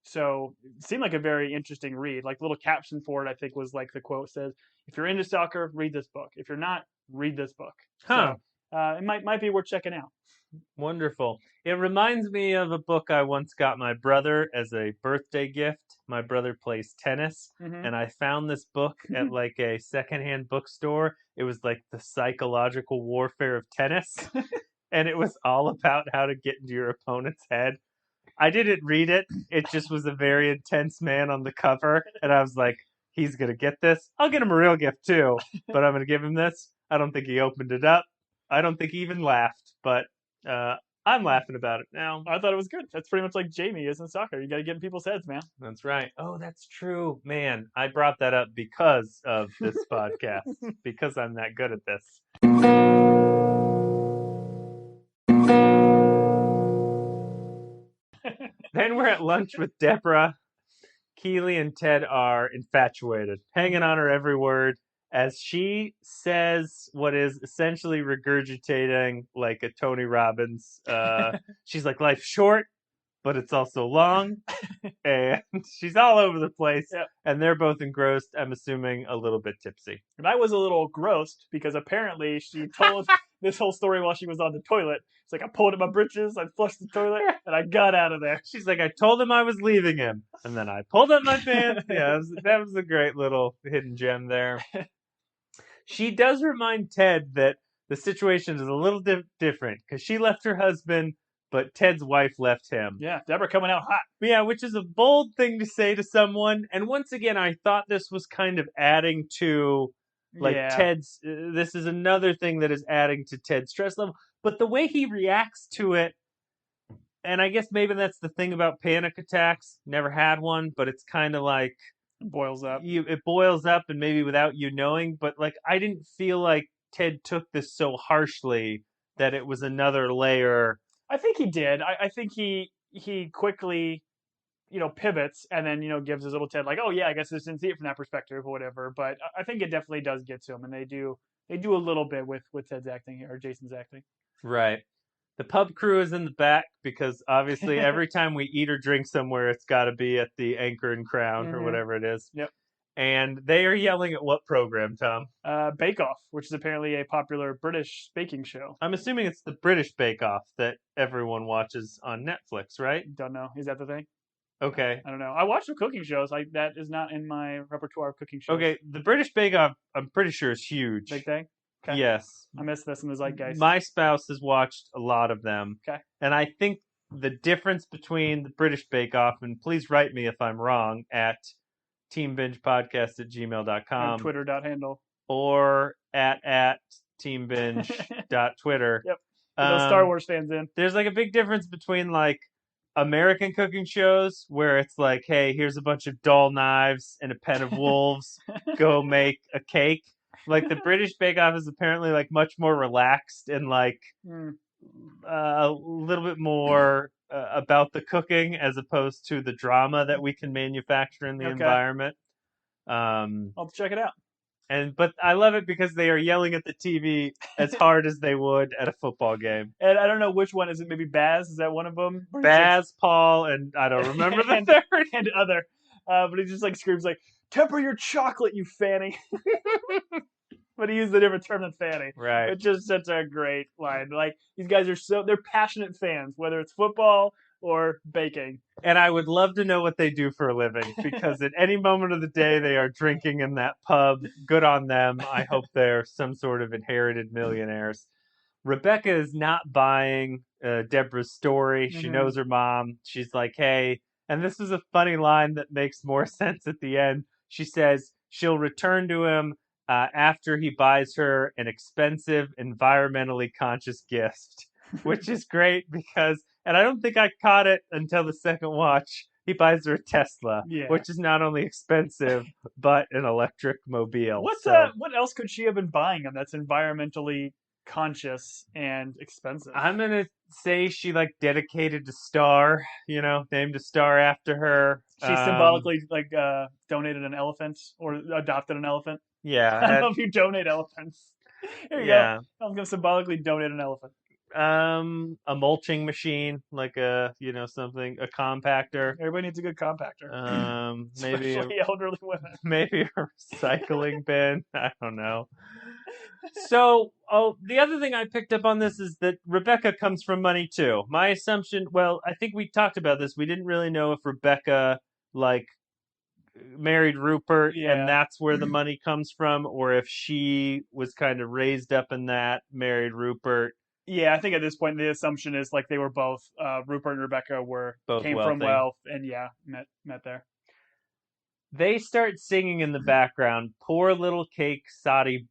B: So it seemed like a very interesting read. Little caption for it, I think, was the quote says, "If you're into soccer, read this book. If you're not, read this book."
A: Huh.
B: So it might be worth checking out.
A: Wonderful. It reminds me of a book I once got my brother as a birthday gift. My brother plays tennis, and I found this book at a secondhand bookstore. It was the psychological warfare of tennis, and it was all about how to get into your opponent's head. I didn't read it. It just was a very intense man on the cover, and I was like, he's going to get this. I'll get him a real gift too, but I'm going to give him this. I don't think he opened it up. I don't think he even laughed, but I'm laughing about it now.
B: I thought it was good. That's pretty much like Jamie is in soccer. You got to get in people's heads, man.
A: That's right. Oh, that's true. Man, I brought that up because of this podcast, because I'm that good at this. Then we're at lunch with Deborah. Keeley and Ted are infatuated, hanging on her every word, as she says what is essentially regurgitating a Tony Robbins. She's like, life's short, but it's also long. And she's all over the place.
B: Yep.
A: And they're both engrossed, I'm assuming, a little bit tipsy.
B: And I was a little grossed because apparently she told this whole story while she was on the toilet. It's like, I pulled up my britches, I flushed the toilet, and I got out of there.
A: She's like, I told him I was leaving him, and then I pulled up my pants. Yeah, that was a great little hidden gem there. She does remind Ted that the situation is a little different, because she left her husband, but Ted's wife left him.
B: Yeah, Deborah coming out hot.
A: Yeah, which is a bold thing to say to someone. And once again, I thought this was kind of adding to Ted's. This is another thing that is adding to Ted's stress level. But the way he reacts to it, and I guess maybe that's the thing about panic attacks. Never had one, but it's kind of
B: it boils up.
A: It boils up, and maybe without you knowing. But I didn't feel like Ted took this so harshly that it was another layer.
B: I think he did. I think he quickly, pivots and then, gives his little Ted oh yeah, I guess I didn't see it from that perspective or whatever. But I think it definitely does get to him, and they do a little bit with Ted's acting here, or Jason's acting.
A: Right. The pub crew is in the back because obviously every time we eat or drink somewhere, it's got to be at the Anchor and Crown or whatever it is.
B: Yep.
A: And they are yelling at what program, Tom?
B: Bake Off, which is apparently a popular British baking show.
A: I'm assuming it's the British Bake Off that everyone watches on Netflix, right?
B: Don't know. Is that the thing?
A: Okay.
B: I don't know. I watch some cooking shows. That is not in my repertoire of cooking shows.
A: Okay, the British Bake Off, I'm pretty sure, is huge.
B: Big thing? Okay.
A: Yes.
B: I missed this in the zeitgeist.
A: My spouse has watched a lot of them.
B: Okay.
A: And I think the difference between the British Bake Off, and please write me if I'm wrong, at teambingepodcast@gmail.com.
B: Twitter.handle.
A: Or at teambinge.twitter.
B: Yep. Get those Star Wars fans in.
A: There's like a big difference between like American cooking shows where it's like, hey, here's a bunch of dull knives and a pen of wolves. Go make a cake. Like the British Bake Off is apparently like much more relaxed and like a little bit more about the cooking as opposed to the drama that we can manufacture in the environment.
B: I'll check it out.
A: But I love it because they are yelling at the TV as hard as they would at a football game.
B: And I don't know which one is it. Maybe Baz, is that one of them?
A: Baz, Paul, and I don't remember the third
B: and other. But he just like screams like, "Temper your chocolate, you fanny." But he used a different term than fanny.
A: Right.
B: It's just such a great line. Like these guys are they're passionate fans, whether it's football or baking.
A: And I would love to know what they do for a living, because at any moment of the day they are drinking in that pub. Good on them. I hope they're some sort of inherited millionaires. Rebecca is not buying Deborah's story. She knows her mom. She's like, hey, and this is a funny line that makes more sense at the end. She says she'll return to him after he buys her an expensive, environmentally conscious gift, which is great because, and I don't think I caught it until the second watch, he buys her a Tesla, which is not only expensive, but an electric mobile.
B: What else could she have been buying him that's environmentally conscious and expensive?
A: I'm going to say she like dedicated a star, named a star after her.
B: She symbolically donated an elephant or adopted an elephant.
A: Yeah.
B: I don't know if you donate elephants. Here you go. I'm going to symbolically donate an elephant.
A: A mulching machine, like a compactor.
B: Everybody needs a good compactor.
A: Maybe
B: elderly women.
A: Maybe a recycling bin. I don't know. So, the other thing I picked up on this is that Rebecca comes from money too. My assumption, I think we talked about this. We didn't really know if Rebecca married Rupert and that's where the money comes from, or if she was kind of raised up in that, married Rupert.
B: Yeah, I think at this point the assumption is like they were both Rupert and Rebecca came from wealth and met there.
A: They start singing in the background, "Poor little cake, soggy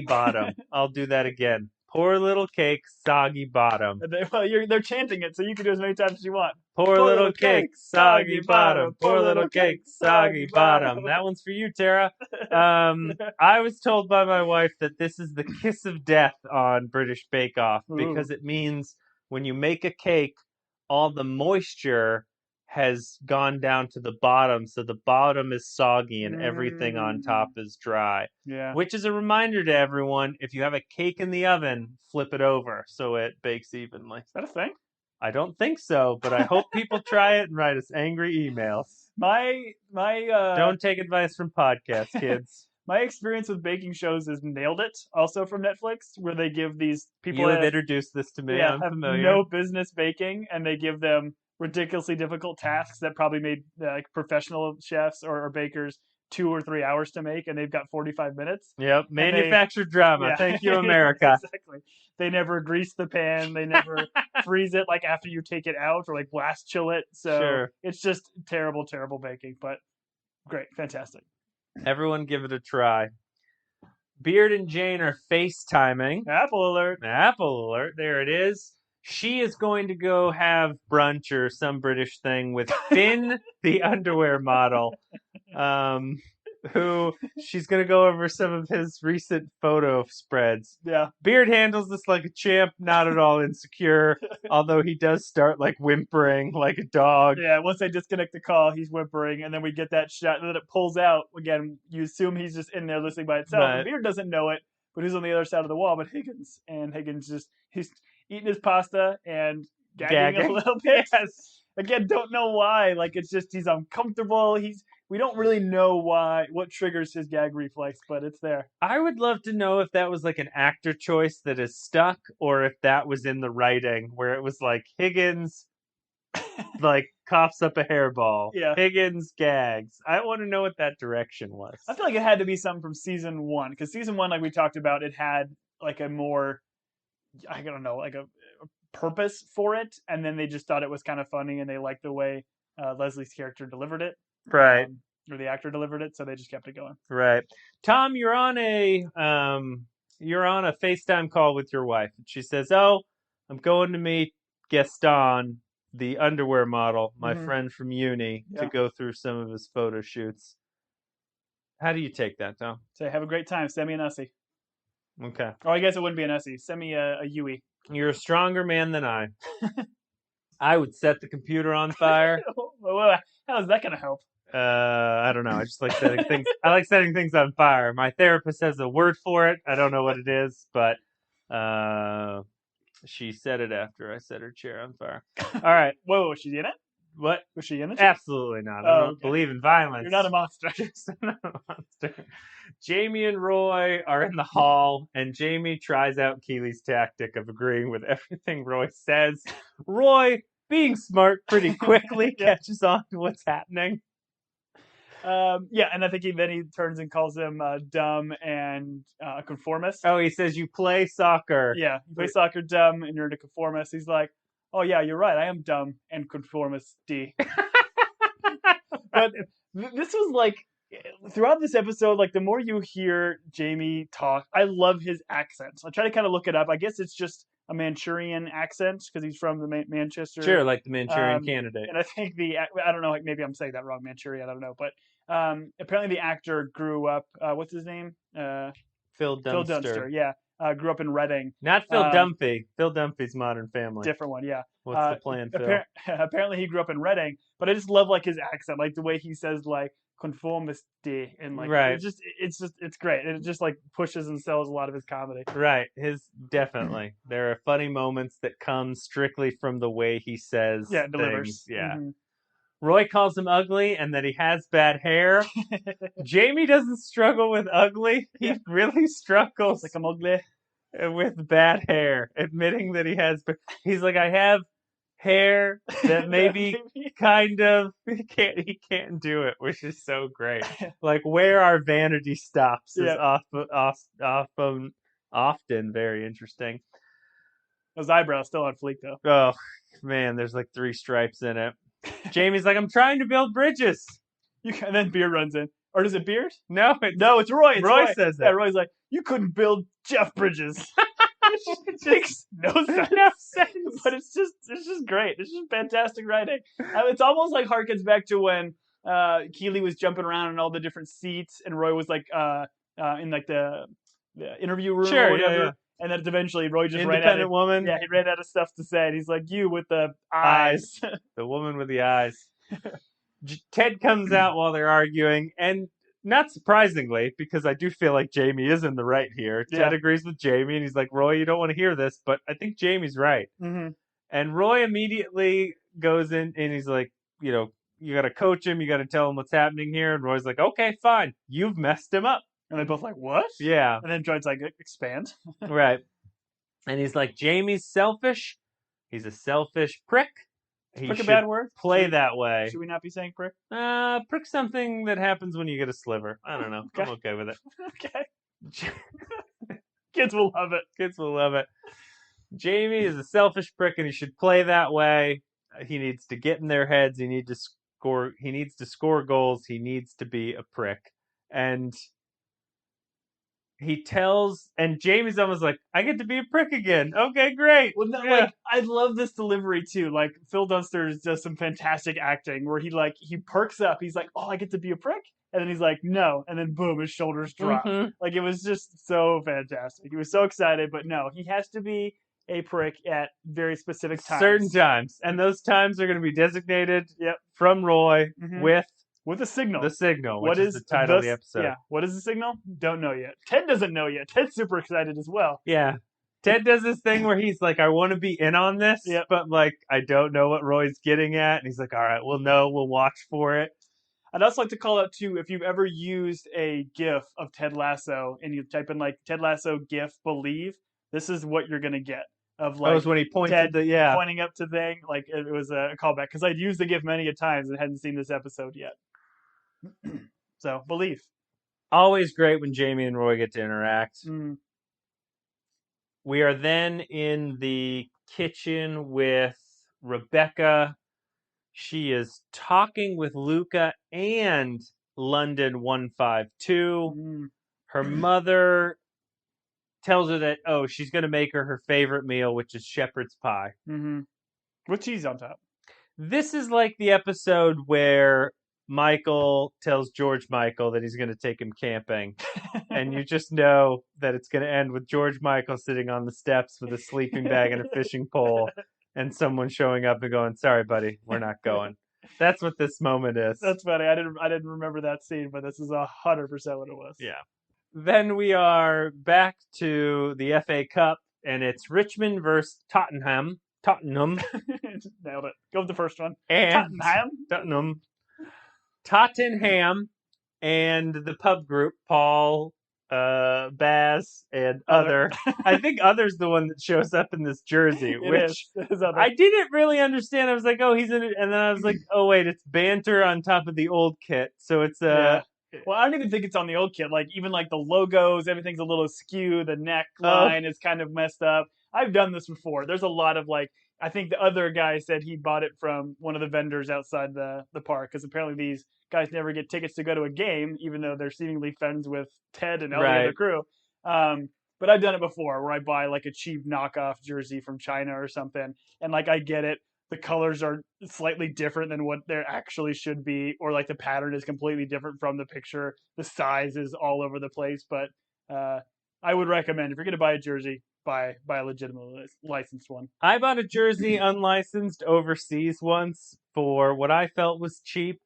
A: bottom." I'll do that again. "Poor little cake, soggy bottom."
B: They're chanting it, so you can do as many times as you want.
A: Poor little cake, soggy bottom. Poor little cake, soggy bottom. That one's for you, Tara. I was told by my wife that this is the kiss of death on British Bake Off because it means when you make a cake, all the moisture has gone down to the bottom, so the bottom is soggy and everything on top is dry.
B: Yeah.
A: Which is a reminder to everyone, if you have a cake in the oven, flip it over so it bakes evenly.
B: Is that a thing?
A: I don't think so, but I hope people try it and write us angry emails. Don't take advice from podcast kids.
B: My experience with baking shows is Nailed It, also from Netflix, where they give these people...
A: You have introduced this to me.
B: Yeah, have no business baking, and they give them ridiculously difficult tasks that probably made professional chefs or bakers 2 or 3 hours to make, and they've got 45 minutes.
A: Yep, manufactured drama. Yeah. Thank you, America.
B: Exactly. They never grease the pan. They never freeze it after you take it out or blast chill it. So It's just terrible, terrible baking, but great, fantastic.
A: Everyone give it a try. Beard and Jane are FaceTiming.
B: Apple alert.
A: There it is. She is going to go have brunch or some British thing with Finn, the underwear model, who she's going to go over some of his recent photo spreads.
B: Yeah.
A: Beard handles this like a champ, not at all insecure, although he does start whimpering like a dog.
B: Yeah, once they disconnect the call, he's whimpering, and then we get that shot, and then it pulls out. Again, you assume he's just in there listening by itself. Right. Beard doesn't know it, but he's on the other side of the wall, but Higgins he's eating his pasta and gagging a little bit.
A: Yes.
B: Again, don't know why. It's just he's uncomfortable. We don't really know what triggers his gag reflex, but it's there.
A: I would love to know if that was an actor choice that is stuck, or if that was in the writing where it was Higgins coughs up a hairball.
B: Yeah.
A: Higgins gags. I want to know what that direction was.
B: I feel like it had to be something from season 1, because season 1, we talked about, it had a more, I don't know, a purpose for it, and then they just thought it was kind of funny, and they liked the way Leslie's character delivered it,
A: Right.
B: Or the actor delivered it, so they just kept it going.
A: Right. Tom, you're on a FaceTime call with your wife. She says, "Oh, I'm going to meet Gaston, the underwear model, my friend from uni, to go through some of his photo shoots." How do you take that, Tom?
B: Say, have a great time. Send me an Ussie.
A: Okay.
B: Oh, I guess it wouldn't be an Ussie. Send me a Yui.
A: You're a stronger man than I. I would set the computer on fire.
B: How is that going to help?
A: I don't know. I just like setting things. I like setting things on fire. My therapist has a word for it. I don't know what it is, but she said it after I set her chair on fire. All right.
B: Whoa, was she in it?
A: What?
B: Was she in it?
A: Absolutely not. I don't believe in violence.
B: You're not a monster.
A: I'm not a monster. Jamie and Roy are in the hall, and Jamie tries out Keely's tactic of agreeing with everything Roy says. Roy, being smart pretty quickly, catches on to what's happening.
B: And I think he turns and calls him dumb and a conformist.
A: Oh, he says you play soccer.
B: Yeah, you play soccer dumb and you're a conformist. He's like, oh yeah, you're right. I am dumb and conformist-y. But this was like, throughout this episode, like the more you hear Jamie talk, I love his accent. I try to kind of look it up. I guess it's just a Manchurian accent because he's from the Manchester.
A: Sure, like the Manchurian Candidate.
B: And I think I don't know, like maybe I'm saying that wrong, Manchurian, I don't know. But apparently the actor grew up, what's his name?
A: Phil Dunster.
B: Phil Dunster, yeah. Grew up in Reading.
A: Not Phil Dunphy. Phil Dunphy's Modern Family.
B: Different one, yeah.
A: What's the plan, Phil?
B: Apparently he grew up in Reading, but I just love like his accent, like the way he says like conformiste and like it's great. It just like pushes and sells a lot of his comedy.
A: Right. Definitely. There are funny moments that come strictly from the way he says
B: delivers.
A: Things. Yeah. Mm-hmm. Roy calls him ugly and that he has bad hair. Jamie doesn't struggle with ugly. He really struggles
B: like I'm ugly
A: with bad hair, admitting that he has. He's like, I have hair that maybe kind of he can't do it, which is so great. Like where our vanity stops is often very interesting.
B: Those eyebrows still on fleek though.
A: Oh man, there's like 3 stripes in it. Jamie's like, I'm trying to build bridges.
B: And then Beard runs in. Or is it Beard?
A: No,
B: it's Roy.
A: Roy says that.
B: Yeah, Roy's like, you couldn't build Jeff Bridges. It makes no sense. But it's just great. It's just fantastic writing. It's almost like harkens back to when Keely was jumping around in all the different seats, and Roy was like in like the interview room or whatever. Yeah. And then eventually Roy just ran out of
A: woman.
B: Yeah, he ran out of stuff to say, and he's like, "You with the eyes,
A: the woman with the eyes." Ted comes out while they're arguing, and not surprisingly, because I do feel like Jamie is in the right here. Ted agrees with Jamie, and he's like, "Roy, you don't want to hear this, but I think Jamie's right."
B: Mm-hmm.
A: And Roy immediately goes in, and he's like, "You got to coach him. You got to tell him what's happening here." And Roy's like, "Okay, fine. You've messed him up."
B: And they're both like, what?
A: Yeah.
B: And then John's like, expand.
A: Right. And he's like, Jamie's selfish. He's a selfish prick.
B: Prick a bad word?
A: Play that way.
B: Should we not be saying prick?
A: Prick's something that happens when you get a sliver. I don't know. Okay. I'm okay with it.
B: Okay. Kids will love it.
A: Kids will love it. Jamie is a selfish prick, and he should play that way. He needs to get in their heads. He needs to score goals. He needs to be a prick. And he tells, and Jamie's almost like, I get to be a prick again. Okay, great.
B: Well, like, I love this delivery too. Like Phil Dunster does some fantastic acting where he perks up. He's like, oh, I get to be a prick, and then he's like, no, and then boom, his shoulders drop. Mm-hmm. Like it was just so fantastic. He was so excited, but no, he has to be a prick at very specific times.
A: Certain times, and those times are going to be designated from Roy with
B: a signal.
A: The signal, which is the title of the episode.
B: Yeah. What is the signal? Don't know yet. Ted doesn't know yet. Ted's super excited as well.
A: Yeah. Ted does this thing where he's like, I want to be in on this, but like, I don't know what Roy's getting at. And he's like, all right, we'll know. We'll watch for it.
B: I'd also like to call out, too, if you've ever used a GIF of Ted Lasso and you type in like Ted Lasso GIF believe, this is what you're going to get. Of like,
A: that was when he pointed
B: Ted pointing up to thing. Like it was a callback because I'd used the GIF many a times and hadn't seen this episode yet. So, believe.
A: Always great when Jamie and Roy get to interact.
B: Mm.
A: We are then in the kitchen with Rebecca. She is talking with Luca and London 152. Her mother tells her that, she's going to make her favorite meal, which is shepherd's pie.
B: With cheese on top.
A: This is like the episode where Michael tells George Michael that he's going to take him camping. And you just know that it's going to end with George Michael sitting on the steps with a sleeping bag and a fishing pole, and someone showing up and going, "Sorry, buddy, we're not going." That's what this moment is.
B: That's funny. I didn't remember that scene, but this is 100% what it was.
A: Yeah. Then we are back to the FA Cup, and it's Richmond versus Tottenham.
B: Nailed it. Go with the first one.
A: And Tottenham and the pub group, Paul, Baz, and Other. I think Other's the one that shows up in this jersey, which I didn't really understand. I was like, he's in it. And then I was like, wait, it's banter on top of the old kit. So it's
B: Well, I don't even think it's on the old kit. Like, even like the logos, everything's a little askew. The neckline is kind of messed up. I've done this before. There's a lot of I think the other guy said he bought it from one of the vendors outside the park, because apparently these guys never get tickets to go to a game, even though they're seemingly friends with Ted and all the other crew. But I've done it before, where I buy a cheap knockoff jersey from China or something, and I get it. The colors are slightly different than what they actually should be, or the pattern is completely different from the picture. The size is all over the place, but I would recommend, if you're going to buy a jersey, buy a legitimate licensed one.
A: I bought a jersey unlicensed overseas once for what I felt was cheap,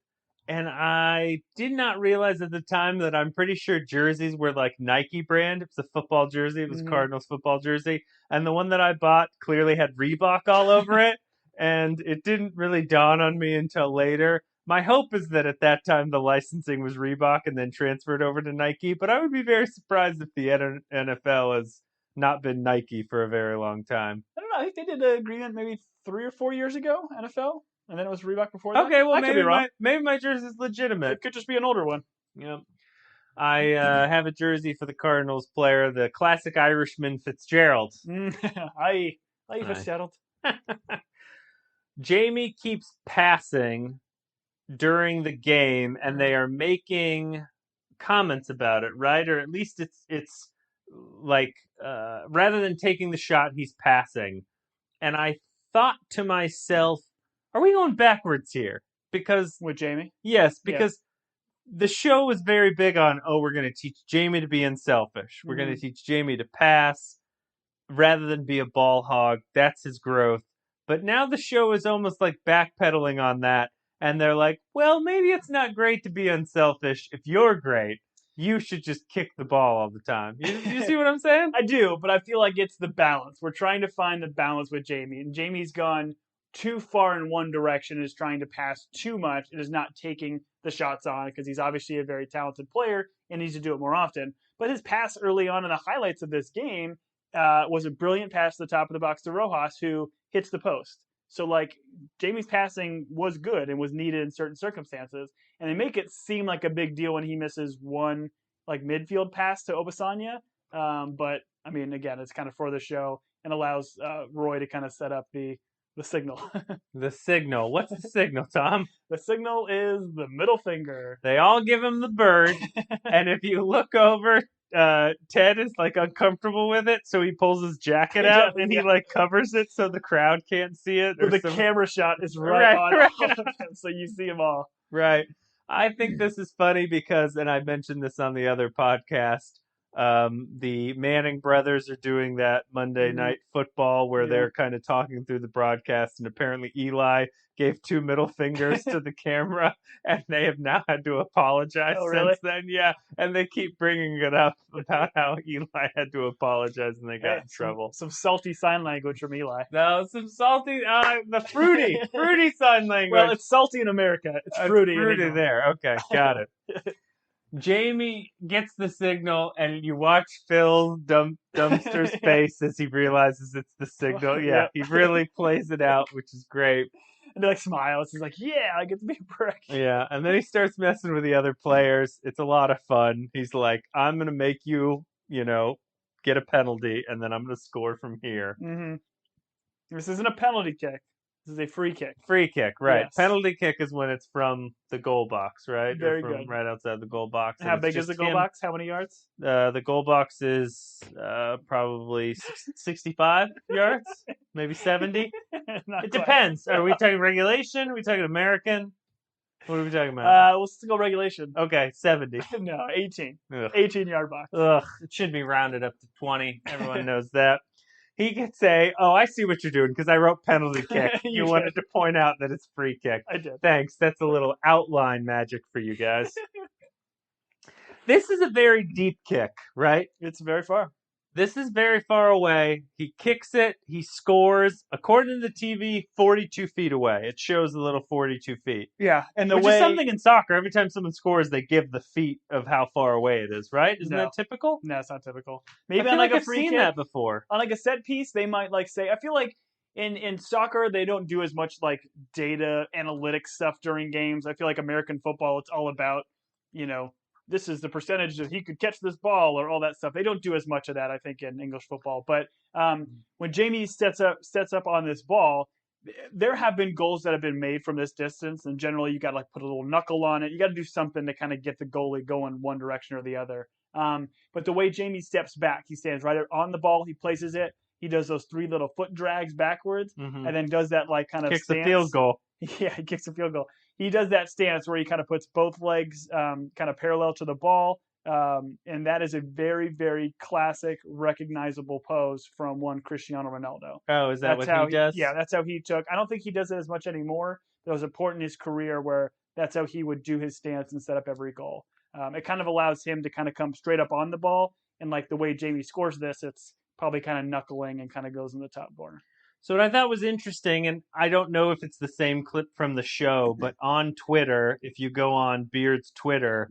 A: and I did not realize at the time that I'm pretty sure jerseys were Nike brand. It was a football jersey. It was Cardinals football jersey, and the one that I bought clearly had Reebok all over it. And it didn't really dawn on me until later. My hope is that at that time the licensing was Reebok and then transferred over to Nike, but I would be very surprised if the NFL has not been Nike for a very long time.
B: I don't know. I think they did an agreement maybe 3 or 4 years ago, NFL, and then it was Reebok before that.
A: Okay, well, maybe my jersey's legitimate.
B: It could just be an older one.
A: Yep. I have a jersey for the Cardinals player, the classic Irishman Fitzgerald.
B: Aye, Fitzgerald.
A: Jamie keeps passing during the game, and they are making comments about it, right? Or at least it's rather than taking the shot, he's passing. And I thought to myself, are we going backwards here? Because
B: with Jamie?
A: Yes, because the show was very big on, we're going to teach Jamie to be unselfish. We're going to teach Jamie to pass rather than be a ball hog. That's his growth. But now the show is almost backpedaling on that. And they're like, well, maybe it's not great to be unselfish. If you're great, you should just kick the ball all the time. You see what I'm saying?
B: I do, but I feel like it's the balance. We're trying to find the balance with Jamie. And Jamie's gone too far in one direction, is trying to pass too much, and is not taking the shots on, because he's obviously a very talented player and needs to do it more often. But his pass early on in the highlights of this game was a brilliant pass to the top of the box to Rojas, who hits the post. So Jamie's passing was good and was needed in certain circumstances, and they make it seem like a big deal when he misses one midfield pass to Obasanya. But I mean, again, it's kind of for the show and allows Roy to kind of set up the signal.
A: The signal. What's the signal, Tom?
B: The signal is the middle finger.
A: They all give him the bird, and if you look over, Ted is uncomfortable with it, so he pulls his jacket out and he covers it so the crowd can't see it.
B: But the camera shot is right on all of them, so you see them all.
A: Right. I think this is funny because, and I mentioned this on the other podcast, the Manning brothers are doing that Monday Night Football where they're kind of talking through the broadcast, and apparently Eli gave 2 middle fingers to the camera, and they have now had to apologize since then. Yeah, and they keep bringing it up about how Eli had to apologize and they got in trouble.
B: Some salty sign language from Eli.
A: No, some salty, the fruity sign language.
B: Well, it's salty in America. It's fruity.
A: Fruity there. Okay, got it. Jamie gets the signal, and you watch Phil Dumpster's face as he realizes it's the signal. Yeah, he really plays it out, which is great.
B: And he smiles. He's like, yeah, I get to be a prick.
A: Yeah, and then he starts messing with the other players. It's a lot of fun. He's like, I'm going to make you, get a penalty, and then I'm going to score from here.
B: This isn't a penalty kick. This is a free kick.
A: Free kick, right.
B: Yes.
A: Penalty kick is when it's from the goal box, right?
B: Very
A: or from
B: good.
A: right outside the goal box.
B: How big is the goal box? How many yards?
A: The goal box is probably 65 yards, maybe 70. It depends. Are we talking regulation? Are we talking American? What are we talking about?
B: Let's go regulation.
A: Okay, 70.
B: No, 18.
A: Ugh.
B: 18-yard box.
A: Ugh, it should be rounded up to 20. Everyone knows that. He could say, "Oh, I see what you're doing because I wrote penalty kick." you wanted to point out that it's free kick.
B: I did.
A: Thanks. That's a little outline magic for you guys. This is a very deep kick, right?
B: It's very far.
A: This is very far away. He kicks it. He scores. According to the TV, 42 feet away. It shows a little 42 feet.
B: Yeah, and
A: Which is something in soccer. Every time someone scores, they give the feet of how far away it is, right? Isn't that typical?
B: No, it's not typical. Maybe
A: I feel
B: on
A: I've seen that before.
B: On like a set piece, they might like say. I feel like in soccer they don't do as much like data analytics stuff during games. I feel like American football, it's all about this is the percentage that he could catch this ball or all that stuff. They don't do as much of that, I think, in English football. But when Jamie sets up on this ball, there have been goals that have been made from this distance, and generally you got to like put a little knuckle on it. You got to do something to kind of get the goalie going one direction or the other. But the way Jamie steps back, he stands right on the ball, he places it, he does those 3 little foot drags backwards, and then does that like kind of
A: kicks
B: stance.
A: a field goal.
B: Yeah, he kicks a field goal. He does that stance where he kind of puts both legs kind of parallel to the ball, and that is a very, very classic, recognizable pose from one Cristiano Ronaldo.
A: Oh, is that what he does?
B: Yeah, that's how he took. I don't think he does it as much anymore. But it was important in his career where that's how he would do his stance and set up every goal. It kind of allows him to kind of come straight up on the ball, and like the way Jamie scores this, it's probably kind of knuckling and kind of goes in the top corner.
A: So what I thought was interesting, and I don't know if it's the same clip from the show, but on Twitter, if you go on Beard's Twitter,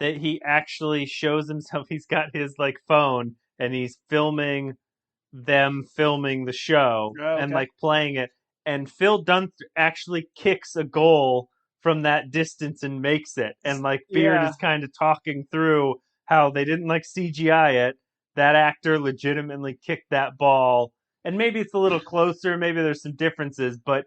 A: that he actually shows himself, he's got his like phone and he's filming them filming the show and like playing it. And Phil Dunster actually kicks a goal from that distance and makes it. And like Beard is kind of talking through how they didn't like CGI it. That actor legitimately kicked that ball. And maybe it's a little closer. Maybe there's some differences, but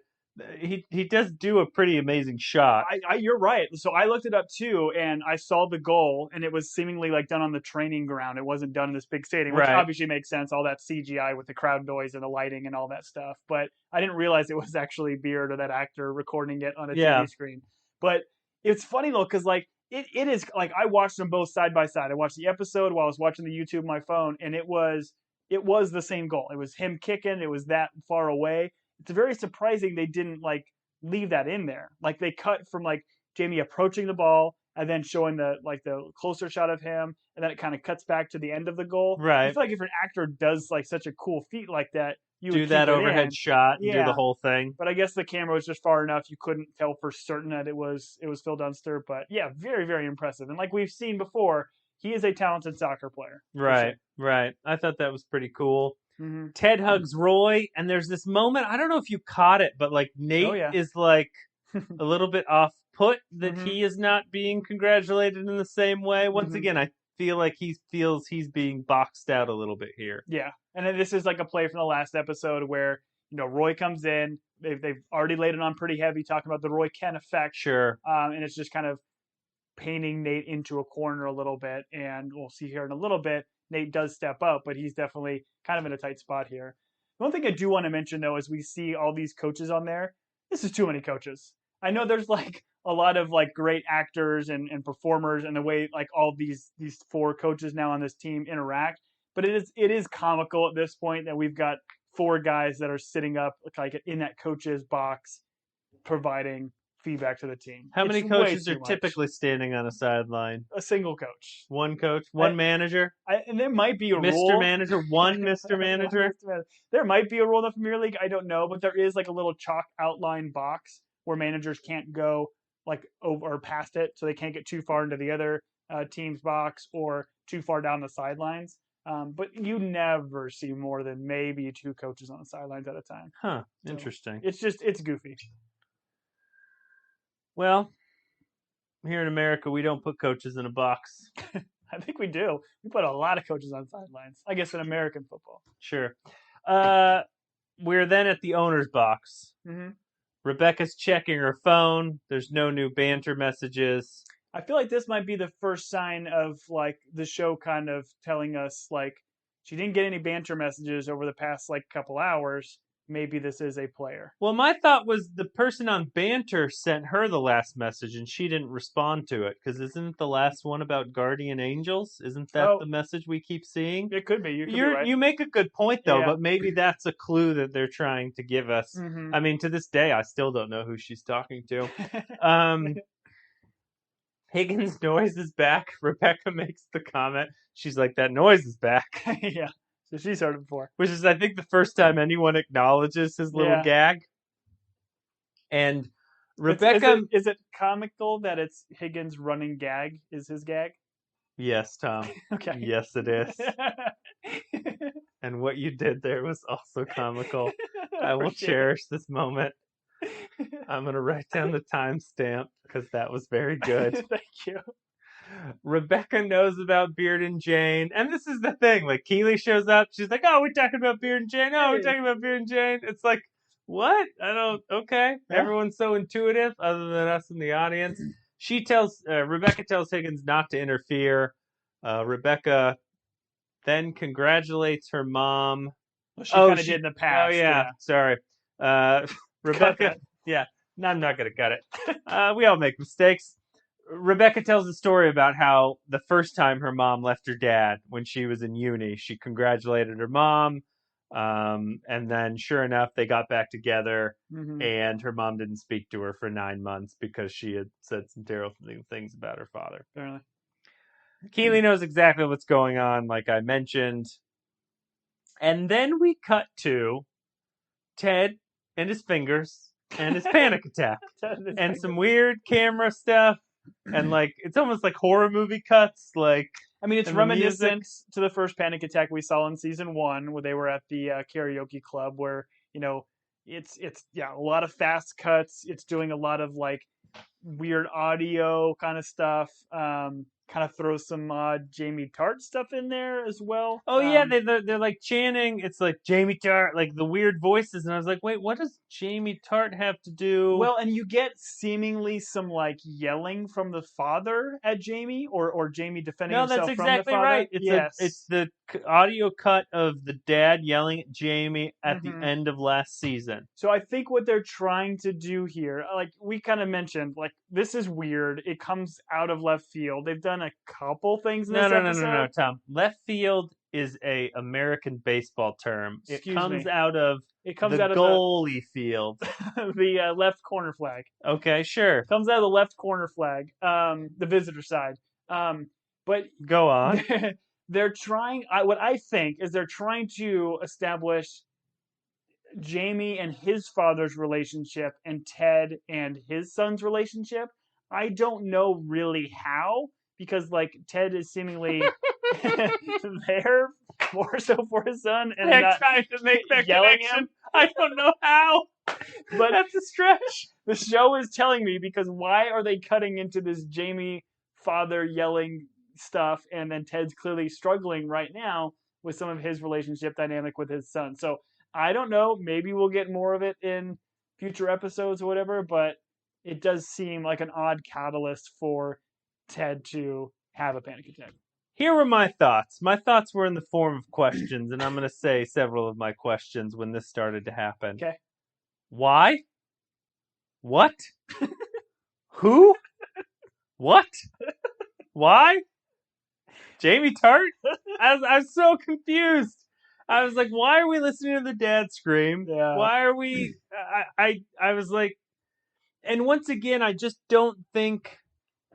A: he does do a pretty amazing shot.
B: You're right. So I looked it up too, and I saw the goal, and it was seemingly like done on the training ground. It wasn't done in this big stadium, which obviously makes sense. All that CGI with the crowd noise and the lighting and all that stuff. But I didn't realize it was actually Beard or that actor recording it on a TV screen. But it's funny though, because like it is like I watched them both side by side. I watched the episode while I was watching the YouTube on my phone, and it was the same goal. It was him kicking. It was that far away. It's very surprising they didn't like leave that in there. Like they cut from like Jamie approaching the ball and then showing the closer shot of him, and then it kind of cuts back to the end of the goal.
A: Right.
B: I feel like if an actor does like such a cool feat like that, you
A: do
B: would
A: that overhead shot and do the whole thing.
B: But I guess the camera was just far enough you couldn't tell for certain that it was Phil Dunster. But yeah, very, very impressive. And like we've seen before, he is a talented soccer player.
A: Right, right. I thought that was pretty cool. Ted hugs Roy, and there's this moment, I don't know if you caught it, but like Nate is like a little bit off put that he is not being congratulated in the same way. Once again, I feel like he feels he's being boxed out a little bit here.
B: Yeah. And then this is like a play from the last episode where, Roy comes in. They've already laid it on pretty heavy, talking about the Roy Kent effect.
A: Sure.
B: And it's just kind of painting Nate into a corner a little bit. And we'll see here in a little bit, Nate does step up, but he's definitely kind of in a tight spot here. One thing I do want to mention, though, is we see all these coaches on there. This is too many coaches. I know there's like a lot of like great actors and performers, and the way like all these 4 coaches now on this team interact. But it is comical at this point that we've got 4 guys that are sitting up like in that coach's box, providing feedback to the team.
A: How many coaches are typically standing on a sideline?
B: A single coach.
A: One coach? One manager?
B: And there might be a
A: Mr.
B: rule.
A: Manager? One Mr. Manager?
B: There might be a rule in the Premier League. I don't know. But there is like a little chalk outline box where managers can't go like over or past it. So they can't get too far into the other team's box or too far down the sidelines. But you never see more than maybe 2 coaches on the sidelines at a time.
A: Huh. So interesting.
B: It's goofy.
A: Well, here in America, we don't put coaches in a box.
B: I think we do. We put a lot of coaches on sidelines. I guess in American football.
A: Sure. we're then at the owner's box.
B: Mm-hmm.
A: Rebecca's checking her phone. There's no new banter messages.
B: I feel like this might be the first sign of like the show kind of telling us like she didn't get any banter messages over the past like couple hours. Maybe this is a player.
A: Well, my thought was the person on banter sent her the last message and she didn't respond to it. Because isn't it the last one about guardian angels? Isn't that the message we keep seeing?
B: It could be. You could be right.
A: You make a good point, though,
B: Yeah.
A: but maybe that's a clue that they're trying to give us.
B: Mm-hmm.
A: I mean, to this day, I still don't know who she's talking to. Higgins' noise is back. Rebecca makes the comment. She's like, that noise is back.
B: Yeah. So she's heard it before.
A: Which is, I think, the first time anyone acknowledges his little gag. And Rebecca...
B: Is it comical that it's Higgins' running gag is his gag?
A: Yes, Tom.
B: Okay.
A: Yes, it is. And what you did there was also comical. I will cherish this moment. I'm going to write down the timestamp because that was very good.
B: Thank you.
A: Rebecca knows about Beard and Jane. And this is the thing. Like, Keeley shows up. She's like, oh, we're talking about Beard and Jane. Oh, we're talking about Beard and Jane. It's like, what? Okay. Yeah. Everyone's so intuitive other than us in the audience. Rebecca tells Higgins not to interfere. Rebecca then congratulates her mom.
B: Well, she kind of did in the past.
A: Oh, yeah. Sorry. Rebecca, yeah. No, I'm not going to cut it. We all make mistakes. Rebecca tells a story about how the first time her mom left her dad when she was in uni, she congratulated her mom. And then sure enough, they got back together and her mom didn't speak to her for 9 months because she had said some terrible things about her father.
B: Apparently.
A: Keeley knows exactly what's going on, like I mentioned. And then we cut to Ted and his fingers and his panic attack and some weird camera stuff. And like it's almost like horror movie cuts. Like
B: I mean, it's reminiscent to the first panic attack we saw in season 1, where they were at the karaoke club. Where it's a lot of fast cuts. It's doing a lot of like weird audio kind of stuff. Kind of throw some Jamie Tart stuff in there as well.
A: Oh yeah, they're like chanting. It's like Jamie Tart, like the weird voices, and I was like, wait, what does Jamie Tart have to do?
B: Well, and you get seemingly some like yelling from the father at Jamie, or Jamie defending himself from the father. No, that's exactly right.
A: It's the audio cut of the dad yelling at Jamie at the end of last season.
B: So I think what they're trying to do here, like we kind of mentioned, like this is weird. It comes out of left field. They've done a couple things in this episode.
A: No, Tom. Left field is a American baseball term. It comes out of the goalie field.
B: The left corner flag.
A: Okay, sure.
B: Comes out of the left corner flag, the visitor side. But
A: go on.
B: They're trying. What I think is they're trying to establish Jamie and his father's relationship and Ted and his son's relationship. I don't know really how, because like Ted is seemingly there more so for his son and
A: not trying to make that yelling connection. Him. I don't know how, but that's a stretch.
B: The show is telling me, because why are they cutting into this Jamie father yelling stuff, and then Ted's clearly struggling right now with some of his relationship dynamic with his son. So I don't know. Maybe we'll get more of it in future episodes or whatever, but it does seem like an odd catalyst for Ted to have a panic attack.
A: Here were my thoughts. My thoughts were in the form of questions, and I'm going to say several of my questions when this started to happen.
B: Okay.
A: Why? What? Who? What? Why? Jamie Tart? I was so confused. I was like, why are we listening to the dad scream?
B: Yeah.
A: Why are we... I was like... And once again, I just don't think...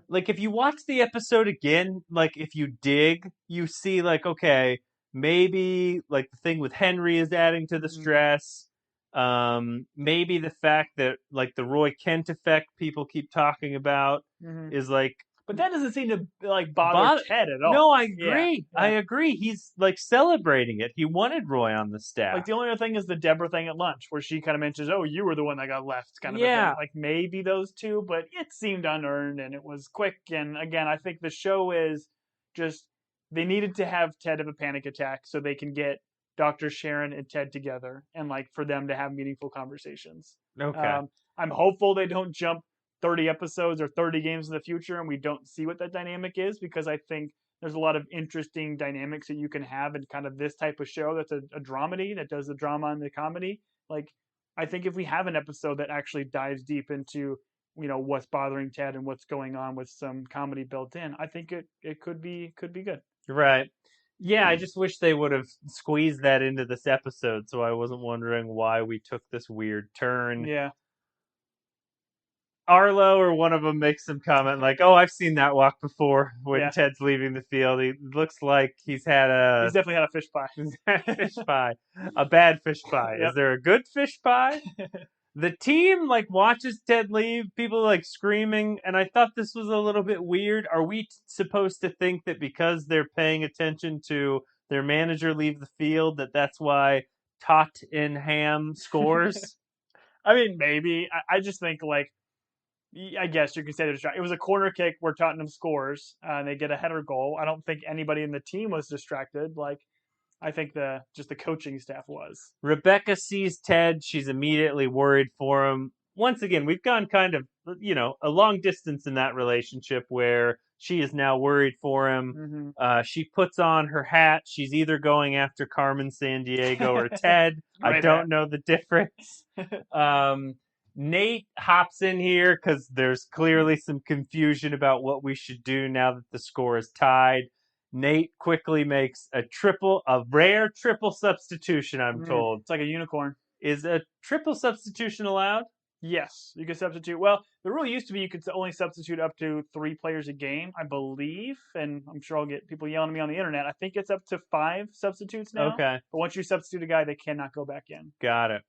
A: Like, if you watch the episode again, like, if you dig, you see, like, okay, maybe, like, the thing with Henry is adding to the stress. Maybe the fact that, like, the Roy Kent effect people keep talking about is, like...
B: But that doesn't seem to, like, bother Ted at all.
A: No, I agree. Yeah. I agree. He's, like, celebrating it. He wanted Roy on the staff.
B: Like, the only other thing is the Deborah thing at lunch, where she kind of mentions, oh, you were the one that got left, kind of a thing. Like, maybe those two, but it seemed unearned, and it was quick. And, again, I think the show is just, they needed to have Ted have a panic attack so they can get Dr. Sharon and Ted together, and like for them to have meaningful conversations.
A: Okay.
B: I'm hopeful they don't jump 30 episodes or 30 games in the future and we don't see what that dynamic is, because I think there's a lot of interesting dynamics that you can have in kind of this type of show that's a dramedy that does the drama and the comedy. Like, I think if we have an episode that actually dives deep into, what's bothering Ted and what's going on with some comedy built in, I think it could be good.
A: Right. Yeah, I just wish they would have squeezed that into this episode so I wasn't wondering why we took this weird turn.
B: Yeah.
A: Arlo or one of them makes some comment like, "Oh, I've seen that walk before." When
B: Yeah.
A: Ted's leaving the field, he looks like he's
B: definitely had a fish pie.
A: fish pie, a bad fish pie.
B: Yep.
A: Is there a good fish pie? The team watches Ted leave. People screaming, and I thought this was a little bit weird. Are we supposed to think that because they're paying attention to their manager leave the field, that's why Tottenham scores?
B: I mean, maybe. I just think I guess you could say it was a corner kick where Tottenham scores and they get a header goal. I don't think anybody in the team was distracted. I think just the coaching staff was.
A: Rebecca sees Ted. She's immediately worried for him. Once again, we've gone kind of, a long distance in that relationship where she is now worried for him.
B: Mm-hmm.
A: She puts on her hat. She's either going after Carmen Sandiego or Ted. I don't know the difference. Nate hops in here because there's clearly some confusion about what we should do now that the score is tied. Nate quickly makes a rare triple substitution, I'm told.
B: It's like a unicorn.
A: Is a triple substitution allowed?
B: Yes, you can substitute. Well, the rule used to be you could only substitute up to 3 players a game, I believe. And I'm sure I'll get people yelling at me on the internet. I think it's up to 5 substitutes now.
A: Okay.
B: But once you substitute a guy, they cannot go back in.
A: Got it.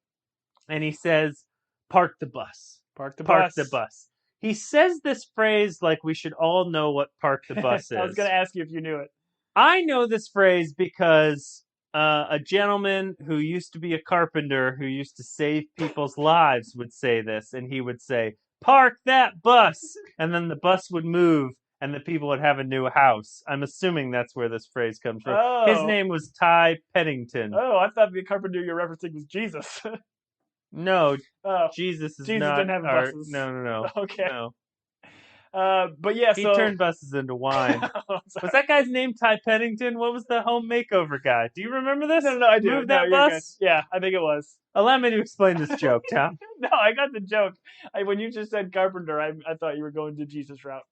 A: And he says, "Park the bus.
B: Park the
A: bus. He says this phrase like we should all know what park the bus is.
B: I was going to ask you if you knew it.
A: I know this phrase because a gentleman who used to be a carpenter who used to save people's lives would say this, and he would say, "Park that bus," and then the bus would move, and the people would have a new house. I'm assuming that's where this phrase comes from.
B: Oh.
A: His name was Ty Pennington.
B: Oh, I thought the carpenter you're referencing was Jesus.
A: No, Jesus is
B: Jesus
A: not.
B: didn't have buses.
A: No.
B: Okay.
A: No.
B: But yeah,
A: He turned buses into wine. Was that guy's name Ty Pennington? What was the home makeover guy? Do you remember this?
B: No, I do.
A: Move that bus?
B: Good. Yeah, I think it was.
A: Allow me to explain this joke, Tom.
B: No, I got the joke. When you just said carpenter, I thought you were going the Jesus route.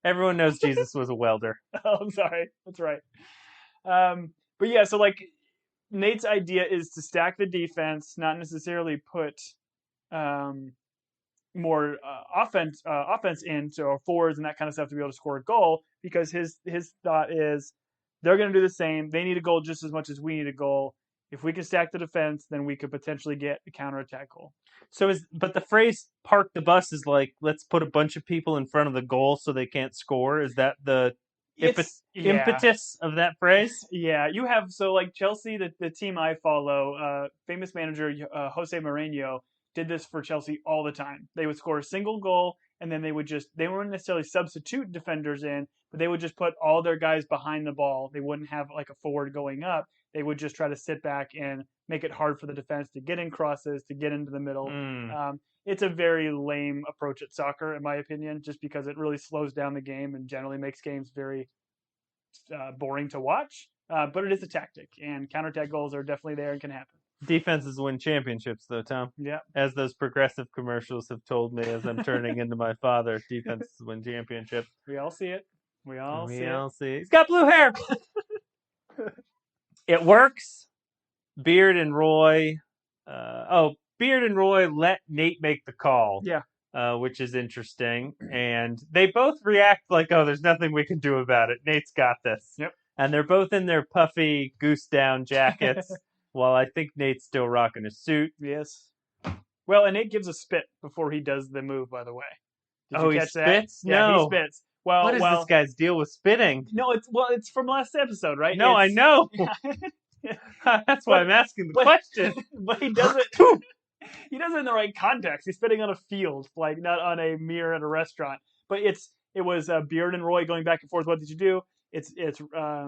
A: Everyone knows Jesus was a welder.
B: Oh, I'm sorry. That's right. But yeah, so Nate's idea is to stack the defense, not necessarily put more offense in, so forwards and that kind of stuff to be able to score a goal, because his thought is they're going to do the same. They need a goal just as much as we need a goal. If we can stack the defense, then we could potentially get a counterattack goal.
A: But the phrase "park the bus" is let's put a bunch of people in front of the goal so they can't score. Is that the impetus of that phrase?
B: Yeah, you have Chelsea, the team I follow, famous manager Jose Mourinho did this for Chelsea all the time. They would score a single goal, and then they wouldn't necessarily substitute defenders in, but they would just put all their guys behind the ball. They wouldn't have a forward going up. They would just try to sit back and make it hard for the defense to get in crosses, to get into the middle. It's a very lame approach at soccer, in my opinion, just because it really slows down the game and generally makes games very boring to watch. But it is a tactic, and counterattack goals are definitely there and can happen.
A: Defenses win championships, though, Tom.
B: Yeah.
A: As those progressive commercials have told me as I'm turning into my father, defenses win championships.
B: We all see it. We all see it.
A: He's got blue hair! It works. Beard and Roy let Nate make the call.
B: Yeah.
A: Which is interesting. And they both react like, "Oh, there's nothing we can do about it. Nate's got this."
B: Yep.
A: And they're both in their puffy goose down jackets. While I think Nate's still rocking a suit.
B: Yes. Well, and Nate gives a spit before he does the move, by the way. Did you catch
A: he spits?
B: That?
A: No.
B: Yeah, he spits. Well,
A: what is this guy's deal with spitting?
B: No, it's from last episode, right?
A: No, I know. That's why I'm asking the question.
B: But he does it. He does it in the right context. He's spitting on a field, not on a mirror at a restaurant. But it was Beard and Roy going back and forth. What did you do? it's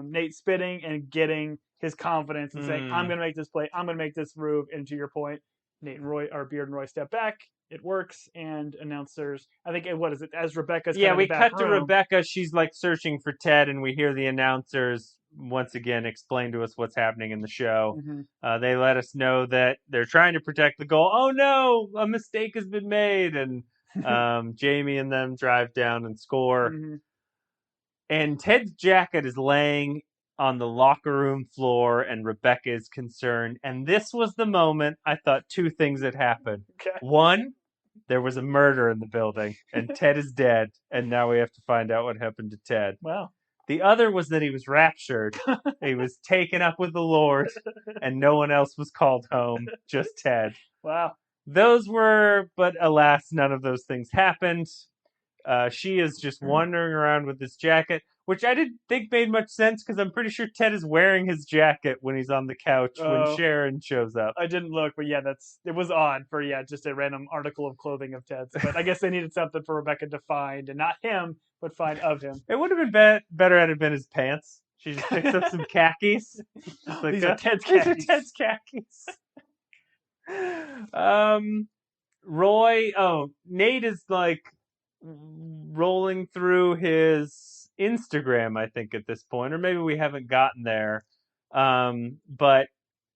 B: Nate spitting and getting his confidence and saying, "I'm going to make this play. I'm going to make this move." And to your point, Nate and Roy, or Beard and Roy, step back. It works, and announcers. I think what is it? As Rebecca's kind of
A: we
B: in the back
A: cut to
B: room.
A: Rebecca. She's like searching for Ted, and we hear the announcers once again explain to us what's happening in the show.
B: Mm-hmm.
A: They let us know that they're trying to protect the goal. Oh no, a mistake has been made, and Jamie and them drive down and score.
B: Mm-hmm.
A: And Ted's jacket is laying on the locker room floor, and Rebecca is concerned. And this was the moment I thought two things had happened.
B: Okay.
A: One, there was a murder in the building, and Ted is dead, and now we have to find out what happened to Ted.
B: Wow.
A: The other was that he was raptured. He was taken up with the Lord, and no one else was called home, just Ted.
B: Wow.
A: Those were, but alas, none of those things happened. She is just wandering around with this jacket, which I didn't think made much sense because I'm pretty sure Ted is wearing his jacket when he's on the couch when Sharon shows up.
B: I didn't look, but yeah, it was odd for just a random article of clothing of Ted's. But I guess they needed something for Rebecca to find, and not him, but find of him.
A: It would have been better had it been his pants. She just picks up some khakis.
B: Like, these are Ted's khakis.
A: These are Ted's khakis. Roy. Oh, Nate is like rolling through his Instagram, I think, at this point, or maybe we haven't gotten there. But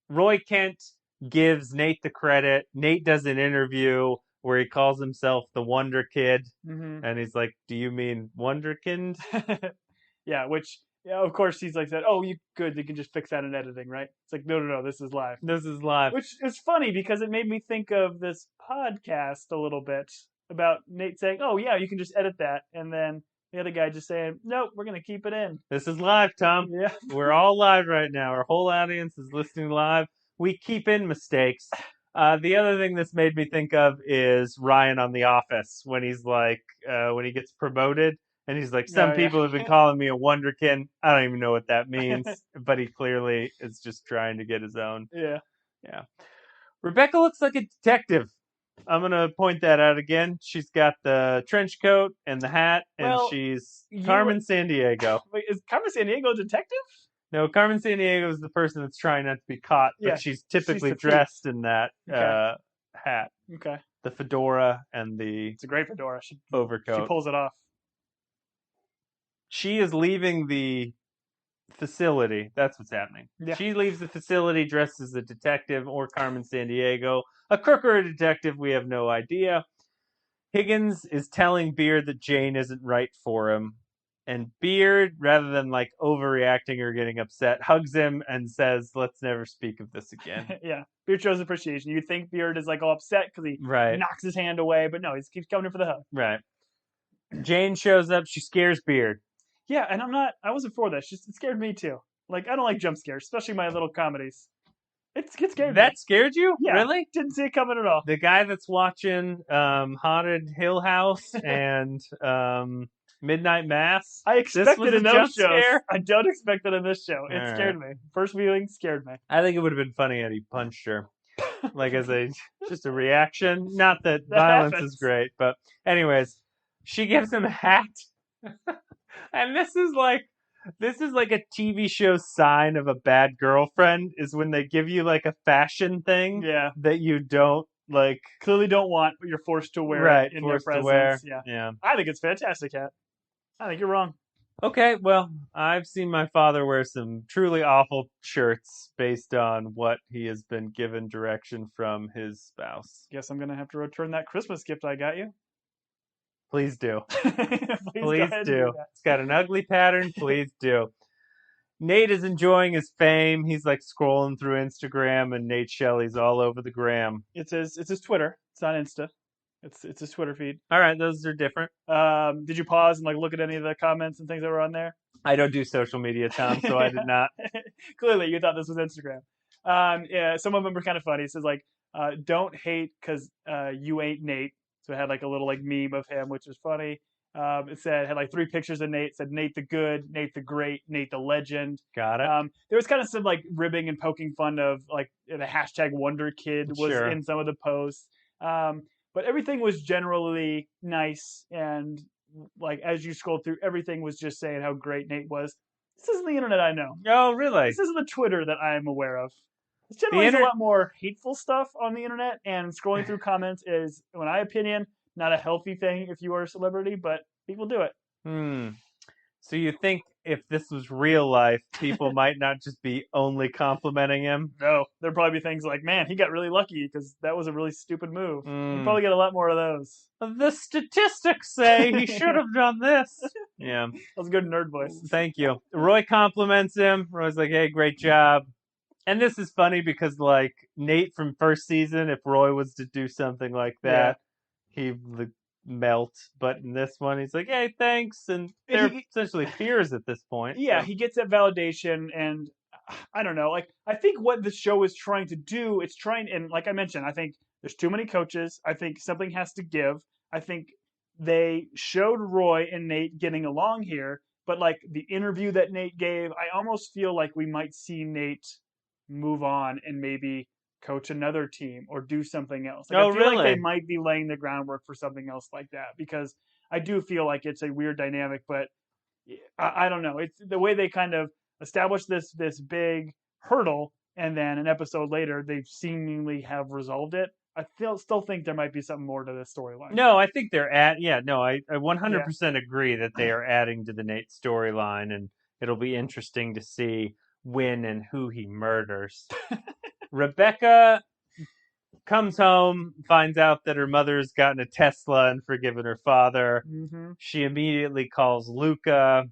A: Roy Kent gives Nate the credit. Nate does an interview where he calls himself the Wonder Kid, and he's like, "Do you mean Wonderkind?"
B: Yeah, which of course he's like that. Oh, you good? You can just fix that in editing, right? It's like no, this is live.
A: This is live.
B: Which is funny because it made me think of this podcast a little bit about Nate saying, "Oh yeah, you can just edit that," and then the other guy just saying, "Nope, we're gonna keep it in."
A: This is live, Tom.
B: Yeah,
A: we're all live right now. Our whole audience is listening live. We keep in mistakes. The other thing this made me think of is Ryan on The Office when he's like, when he gets promoted. And he's like, some people have been calling me a wonderkin. I don't even know what that means. But he clearly is just trying to get his own.
B: Yeah.
A: Rebecca looks like a detective. I'm going to point that out again. She's got the trench coat and the hat, and she's Carmen Sandiego.
B: Wait, is Carmen Sandiego a detective?
A: No, Carmen Sandiego is the person that's trying not to be caught, but she's typically dressed in that hat.
B: Okay.
A: The fedora and
B: It's a great fedora.
A: Overcoat.
B: She pulls it off.
A: She is leaving the facility. That's what's happening. Yeah. She leaves the facility dressed as a detective or Carmen Sandiego. A crook or a detective, we have no idea. Higgins is telling Beard that Jane isn't right for him. And Beard, rather than like overreacting or getting upset, hugs him and says, "Let's never speak of this again."
B: Yeah. Beard shows appreciation. You'd think Beard is like all upset because he knocks his hand away, but no, he keeps coming in for the hug.
A: Right. Jane shows up. She scares Beard.
B: Yeah, and I wasn't for that. It scared me too. Like, I don't like jump scares, especially my little comedies. It scared me.
A: That scared you?
B: Yeah.
A: Really?
B: Didn't see it coming at all.
A: The guy that's watching Haunted Hill House and Midnight Mass.
B: I expected in those shows. I don't expect it in this show. It scared me. First viewing scared me.
A: I think it would have been funny had he punched her. Like as just a reaction. Not that violence is great, but anyways, she gives him a hat. And this is like a TV show sign of a bad girlfriend is when they give you like a fashion thing that you don't like
B: clearly don't want, but you're forced to wear it in their presence.
A: Yeah.
B: I think it's fantastic hat. I think you're wrong.
A: Okay, well, I've seen my father wear some truly awful shirts based on what he has been given direction from his spouse.
B: Guess I'm gonna have to return that Christmas gift I got you.
A: Please do. Please do. It's got an ugly pattern. Please do. Nate is enjoying his fame. He's like scrolling through Instagram, and Nate Shelley's all over the gram.
B: It's his Twitter. It's not Insta. It's his Twitter feed.
A: All right, those are different.
B: Did you pause and like look at any of the comments and things that were on there?
A: I don't do social media, Tom, so I did not.
B: Clearly, you thought this was Instagram. Yeah, some of them were kind of funny. It says like, "Don't hate because you ain't Nate." So it had like a little like meme of him, which is funny. It had like 3 pictures of Nate. It said Nate the Good, Nate the Great, Nate the Legend.
A: Got it.
B: There was kind of some like ribbing and poking fun of like the hashtag Wonder Kid was in some of the posts. But everything was generally nice, and like as you scrolled through, everything was just saying how great Nate was. This isn't the internet I know.
A: Oh, really?
B: This isn't the Twitter that I am aware of. It's generally a lot more hateful stuff on the internet, and scrolling through comments is, in my opinion, not a healthy thing if you are a celebrity, but people do it.
A: So you think if this was real life, people might not just be only complimenting him?
B: No, there'd probably be things like, man, he got really lucky because that was a really stupid move. You'd probably get a lot more of those.
A: The statistics say he should have done this. Yeah.
B: That was a good nerd voice.
A: Thank you. Roy compliments him. Roy's like, hey, great job. And this is funny because, like, Nate from first season, if Roy was to do something like that, he would melt. But in this one, he's like, hey, thanks. And they're essentially peers at this point.
B: Yeah, so he gets that validation. And I don't know. Like, I think what the show is trying to do, and like I mentioned, I think there's too many coaches. I think something has to give. I think they showed Roy and Nate getting along here. But, like, the interview that Nate gave, I almost feel like we might see Nate move on and maybe coach another team or do something else. Like, I feel like they might be laying the groundwork for something else like that, because I do feel like it's a weird dynamic, but I don't know. It's the way they kind of established this big hurdle, and then an episode later they seemingly have resolved it. I still think there might be something more to this storyline.
A: No, I think they're I 100% agree that they are adding to the Nate storyline, and it'll be interesting to see when and who he murders. Rebecca comes home, finds out that her mother's gotten a Tesla and forgiven her father. She immediately calls Luca.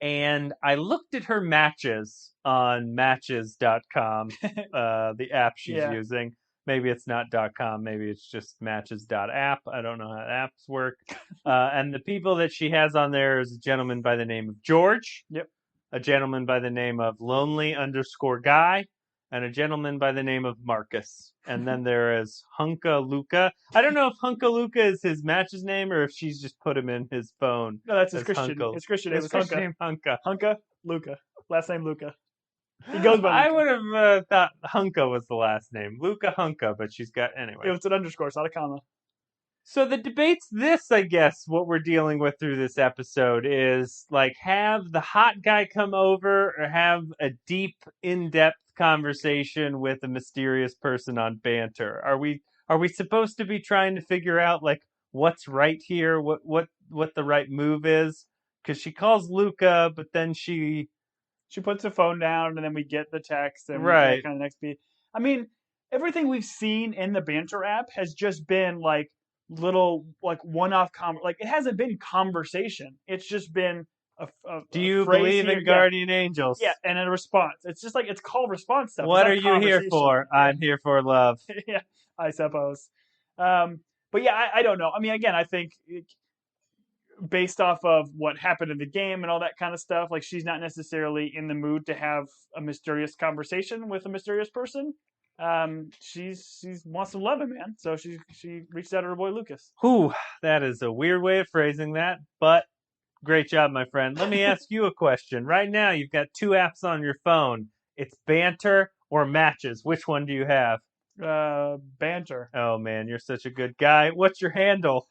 A: And I looked at her matches on matches.com, the app she's using. Maybe it's not .com, maybe it's just matches.app. I don't know how apps work. And the people that she has on there is a gentleman by the name of George.
B: Yep.
A: A gentleman by the name of lonely_guy, and a gentleman by the name of Marcus. And then there is Hunka Luca. I don't know if Hunka Luca is his match's name or if she's just put him in his phone.
B: No, that's his Christian. His Christian name is Hunka.
A: Name Hunka.
B: Hunka Luca. Last name Luca. He goes by Luca.
A: I would have thought Hunka was the last name. Luca Hunka, but she's got, anyway.
B: It's an underscore, it's not a comma.
A: So the debate's this, I guess, what we're dealing with through this episode is, like, have the hot guy come over or have a deep, in-depth conversation with a mysterious person on banter. Are we supposed to be trying to figure out, like, what's right here, what the right move is? Because she calls Luca, but then she
B: puts the phone down, and then we get the text, and
A: right,
B: kind of next beat. I mean, everything we've seen in the banter app has just been like little, like, one-off like, it hasn't been conversation. It's just been
A: do you believe in guardian angels?
B: Yeah, and a response. It's just like, it's call response stuff.
A: What are you here for? Yeah. I'm here for love.
B: Yeah, I suppose. But yeah, I don't know. I mean, again, I think based off of what happened in the game and all that kind of stuff, like, she's not necessarily in the mood to have a mysterious conversation with a mysterious person. She's wants some loving, man. So she reached out to her boy Lucas.
A: Whew, that is a weird way of phrasing that, but great job, my friend. Let me ask you a question. Right now, you've got two apps on your phone. It's Banter or Matches. Which one do you have?
B: Banter.
A: Oh man, you're such a good guy. What's your handle?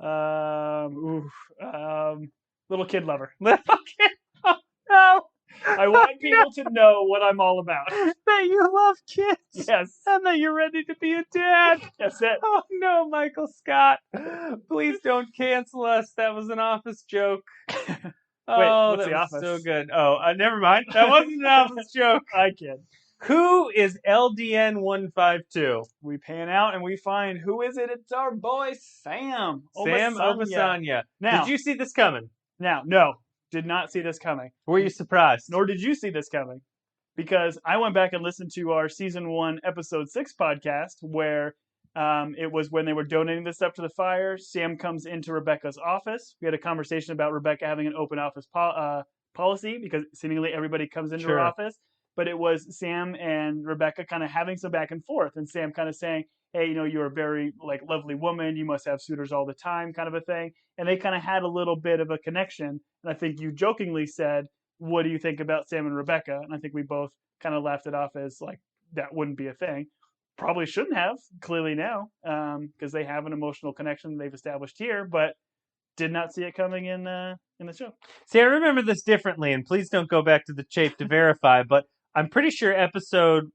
B: Little kid lover.
A: Little kid. Oh no.
B: I want people to know what I'm all about.
A: That you love kids.
B: Yes.
A: And that you're ready to be a dad.
B: That's it.
A: Oh no, Michael Scott. Please don't cancel us. That was an Office joke.
B: Wait, what's The Office?
A: So good. Oh, never mind. That wasn't an Office joke.
B: I kid.
A: Who is LDN152?
B: We pan out and we find, who is it? It's our boy Sam.
A: Sam Obasanya.
B: Now,
A: did you see this coming?
B: Now, no. Did not see this coming.
A: Were you surprised?
B: Nor did you see this coming. Because I went back and listened to our Season 1, Episode 6 podcast, where it was when they were donating this stuff to the fire. Sam comes into Rebecca's office. We had a conversation about Rebecca having an open office policy, because seemingly everybody comes into her office. But it was Sam and Rebecca kind of having some back and forth. And Sam kind of saying, hey, you're a very, like, lovely woman. You must have suitors all the time, kind of a thing. And they kind of had a little bit of a connection. And I think you jokingly said, what do you think about Sam and Rebecca? And I think we both kind of laughed it off as, like, that wouldn't be a thing. Probably shouldn't have, clearly now, because they have an emotional connection they've established here. But did not see it coming in the show.
A: See, I remember this differently, and please don't go back to the tape to verify, but I'm pretty sure episode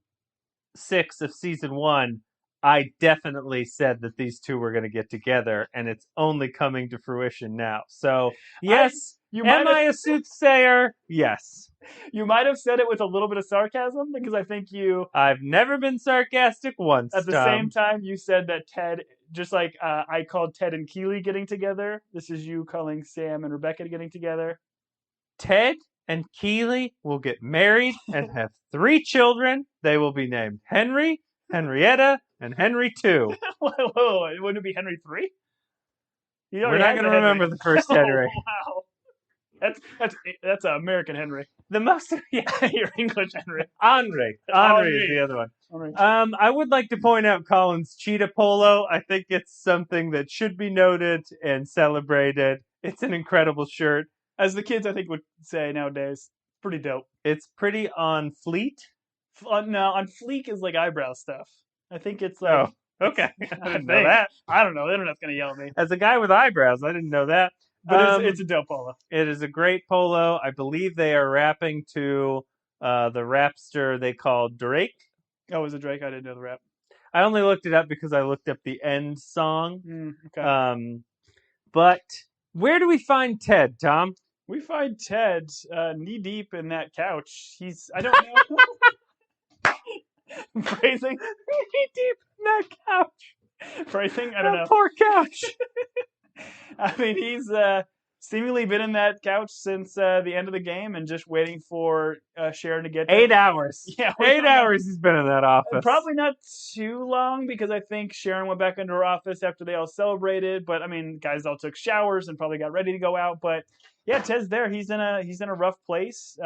A: 6 of season 1, I definitely said that these two were going to get together, and it's only coming to fruition now. So, yes, am I a soothsayer? Yes.
B: You might have said it with a little bit of sarcasm, because I think
A: I've never been sarcastic once,
B: at the same time, you said that Ted, just like I called Ted and Keeley getting together, this is you calling Sam and Rebecca getting together.
A: Ted and Keeley will get married and have 3 children. They will be named Henry, Henrietta, and Henry 2.
B: Whoa, wouldn't it be Henry 3?
A: We're not going to remember the first Henry.
B: Oh, wow. That's American Henry.
A: The most,
B: your English Henry.
A: Henry is the other one. Henry. I would like to point out Colin's cheetah polo. I think it's something that should be noted and celebrated. It's an incredible shirt.
B: As the kids, I think, would say nowadays, pretty dope.
A: It's pretty on fleek.
B: No, on fleek is like eyebrow stuff. I think it's like.
A: Oh, okay. I didn't know that.
B: I don't know. The internet's gonna yell at me.
A: As a guy with eyebrows, I didn't know that.
B: But it's a dope polo.
A: It is a great polo. I believe they are rapping to the rapster they called Drake.
B: Oh, was it Drake? I didn't know the rap.
A: I only looked it up because I looked up the end song.
B: Okay.
A: But where do we find Ted, Tom?
B: We find Ted knee deep in that couch. I don't know. Phrasing?
A: Knee deep in that couch.
B: Phrasing? I don't know.
A: Poor couch.
B: I mean, he's seemingly been in that couch since the end of the game and just waiting for Sharon to get there.
A: 8 hours.
B: Yeah,
A: 8 hours he's been in that office.
B: Probably not too long, because I think Sharon went back into her office after they all celebrated. But I mean, guys all took showers and probably got ready to go out. But yeah, Ted's there. He's in a rough place.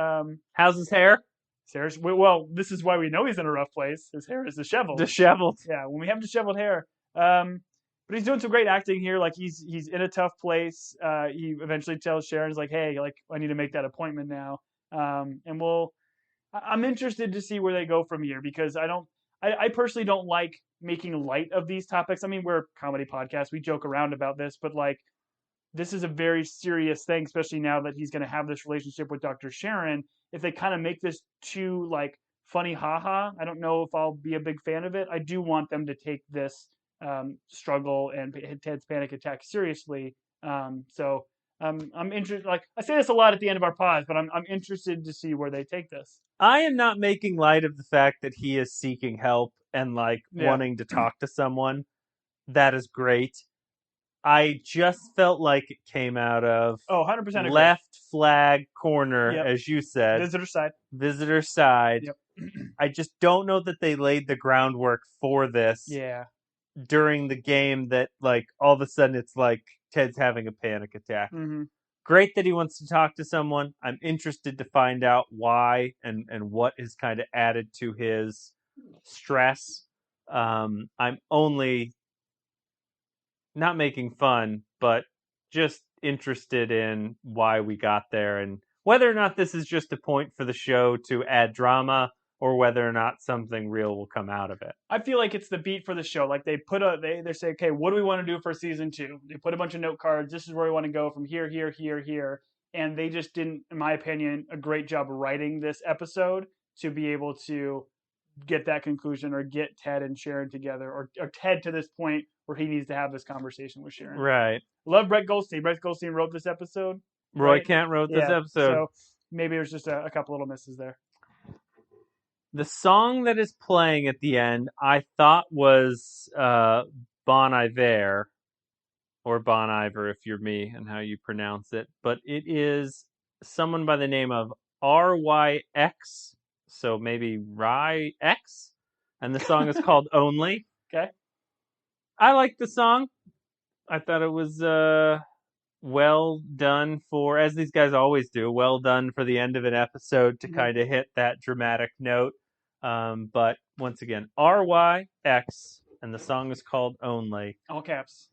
A: How's his hair?
B: Well, this is why we know he's in a rough place. His hair is disheveled.
A: Disheveled.
B: Yeah, when we have disheveled hair. But he's doing some great acting here. Like he's in a tough place. He eventually tells Sharon, he's like, hey, like I need to make that appointment now. And I'm interested to see where they go from here, because I personally don't like making light of these topics. I mean, we're a comedy podcast. We joke around about this, but like, this is a very serious thing, especially now that he's going to have this relationship with Dr. Sharon. If they kind of make this too like funny haha, I don't know if I'll be a big fan of it. I do want them to take this struggle and Ted's panic attack seriously. So I'm interested. Like I say this a lot at the end of our pods, but I'm interested to see where they take this.
A: I am not making light of the fact that he is seeking help and like wanting to talk to someone. That is great. I just felt like it came out of
B: 100%
A: left flag corner, as you said. Visitor side.
B: Yep.
A: I just don't know that they laid the groundwork for this.
B: Yeah.
A: During the game, that like all of a sudden it's like Ted's having a panic attack.
B: Mm-hmm.
A: Great that he wants to talk to someone. I'm interested to find out why and what is kind of added to his stress. I'm only not making fun, but just interested in why we got there and whether or not this is just a point for the show to add drama, or whether or not something real will come out of it.
B: I feel like it's the beat for the show. Like they say, okay, what do we want to do for season 2? They put a bunch of note cards. This is where we want to go from here, here, here, here. And they just didn't, in my opinion, a great job writing this episode to be able to get that conclusion or get Ted and Sharon together, or Ted to this point where he needs to have this conversation with Sharon.
A: Right.
B: Love Brett Goldstein. Brett Goldstein wrote this episode.
A: Roy Kent wrote this episode.
B: So maybe there's just a couple little misses there.
A: The song that is playing at the end, I thought was Bon Iver, or Bon Iver if you're me and how you pronounce it. But it is someone by the name of RYX, so maybe Rye X, and the song is called Only.
B: Okay.
A: I like the song. I thought it was well done for, as these guys always do, well done for the end of an episode to kind of hit that dramatic note. But once again, RYX, and the song is called Only.
B: All caps.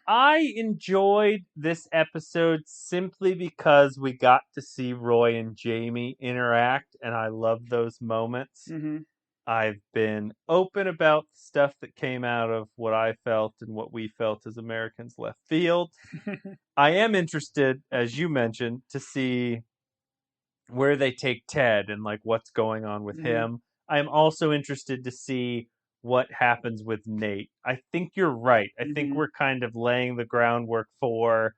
A: I enjoyed this episode simply because we got to see Roy and Jamie interact, and I love those moments.
B: Mm-hmm.
A: I've been open about stuff that came out of what I felt and what we felt as Americans left field. I am interested, as you mentioned, to see where they take Ted and like what's going on with him. I am also interested to see what happens with Nate. I think you're right. I think we're kind of laying the groundwork for,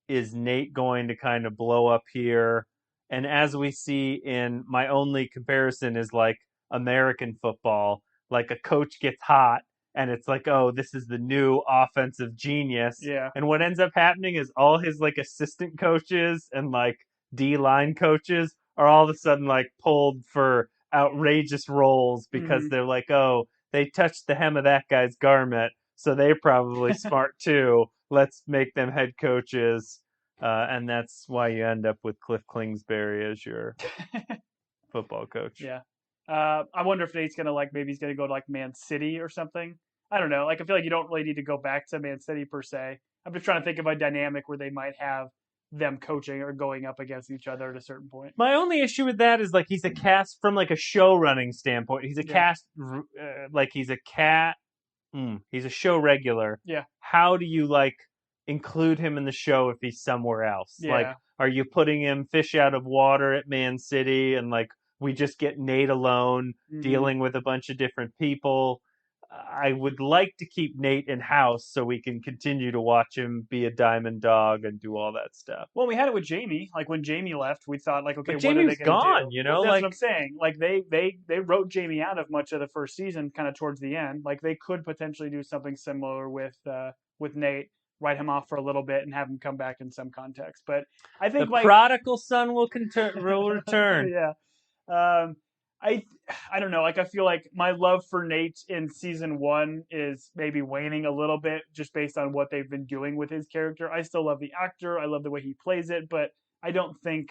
A: is Nate going to kind of blow up here? And as we see in, my only comparison is like American football, like a coach gets hot and it's like, oh, this is the new offensive genius.
B: Yeah.
A: And what ends up happening is all his like assistant coaches and like D line coaches are all of a sudden like pulled for outrageous roles because they're like, oh, they touched the hem of that guy's garment, so they're probably smart too. Let's make them head coaches. And that's why you end up with Cliff Kingsbury as your football coach.
B: Yeah. I wonder if Nate's gonna like, maybe he's gonna go to like Man City or something. I don't know. Like, I feel like you don't really need to go back to Man City per se. I'm just trying to think of a dynamic where they might have them coaching or going up against each other at a certain point.
A: My only issue with that is like he's a cast from like a show running standpoint. He's a cast like he's a cat. He's a show regular.
B: Yeah.
A: How do you like include him in the show if he's somewhere else?
B: Yeah.
A: Like, are you putting him fish out of water at Man City and like we just get Nate alone dealing with a bunch of different people? I would like to keep Nate in house so we can continue to watch him be a diamond dog and do all that stuff.
B: Well, we had it with Jamie. Like when Jamie left, we thought like, okay,
A: but
B: what
A: Jamie's
B: are they going to
A: gone,
B: do?
A: you know,
B: well, that's
A: like
B: what I'm saying. Like they wrote Jamie out of much of the first season, kind of towards the end. Like they could potentially do something similar with Nate, write him off for a little bit and have him come back in some context. But I think
A: the
B: like
A: prodigal son will return.
B: Yeah. I don't know. Like I feel like my love for Nate in season 1 is maybe waning a little bit just based on what they've been doing with his character. I still love the actor. I love the way he plays it, but I don't think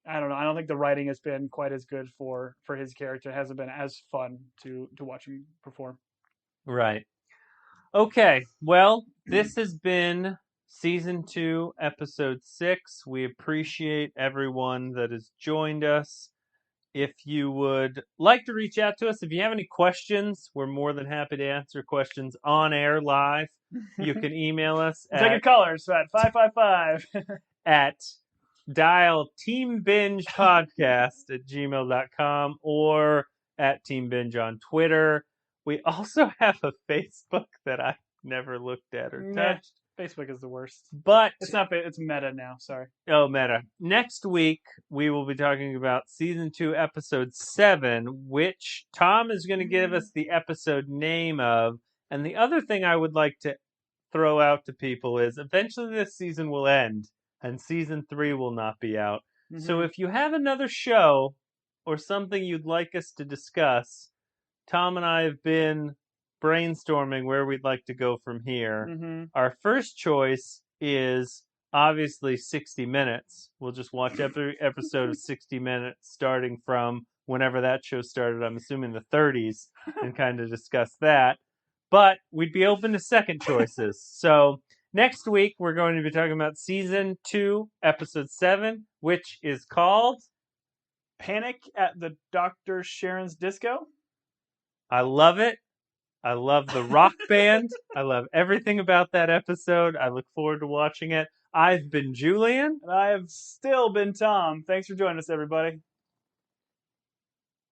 B: I don't know. I don't think the writing has been quite as good for his character. It hasn't been as fun to watch him perform.
A: Right. Okay. Well, this has been season 2, episode 6. We appreciate everyone that has joined us. If you would like to reach out to us, if you have any questions, we're more than happy to answer questions on air live. You can email us
B: Take callers at 555
A: at dial Team Binge Podcast at gmail.com or at Team Binge on Twitter. We also have a Facebook that I never looked at or touched.
B: Facebook is the worst.
A: But
B: it's not. It's Meta now. Sorry.
A: Oh, Meta. Next week, we will be talking about season 2, episode 7, which Tom is going to give us the episode name of. And the other thing I would like to throw out to people is eventually this season will end and season 3 will not be out. So if you have another show or something you'd like us to discuss, Tom and I have been brainstorming where we'd like to go from here. Our first choice is obviously 60 Minutes. We'll just watch every episode of 60 Minutes starting from whenever that show started, I'm assuming the 30s, and kind of discuss that. But we'd be open to second choices. So next week, we're going to be talking about season 2, episode 7, which is called
B: Panic at the Dr. Sharon's Disco.
A: I love it. I love the rock band. I love everything about that episode. I look forward to watching it. I've been Julian.
B: And I have still been Tom. Thanks for joining us, everybody.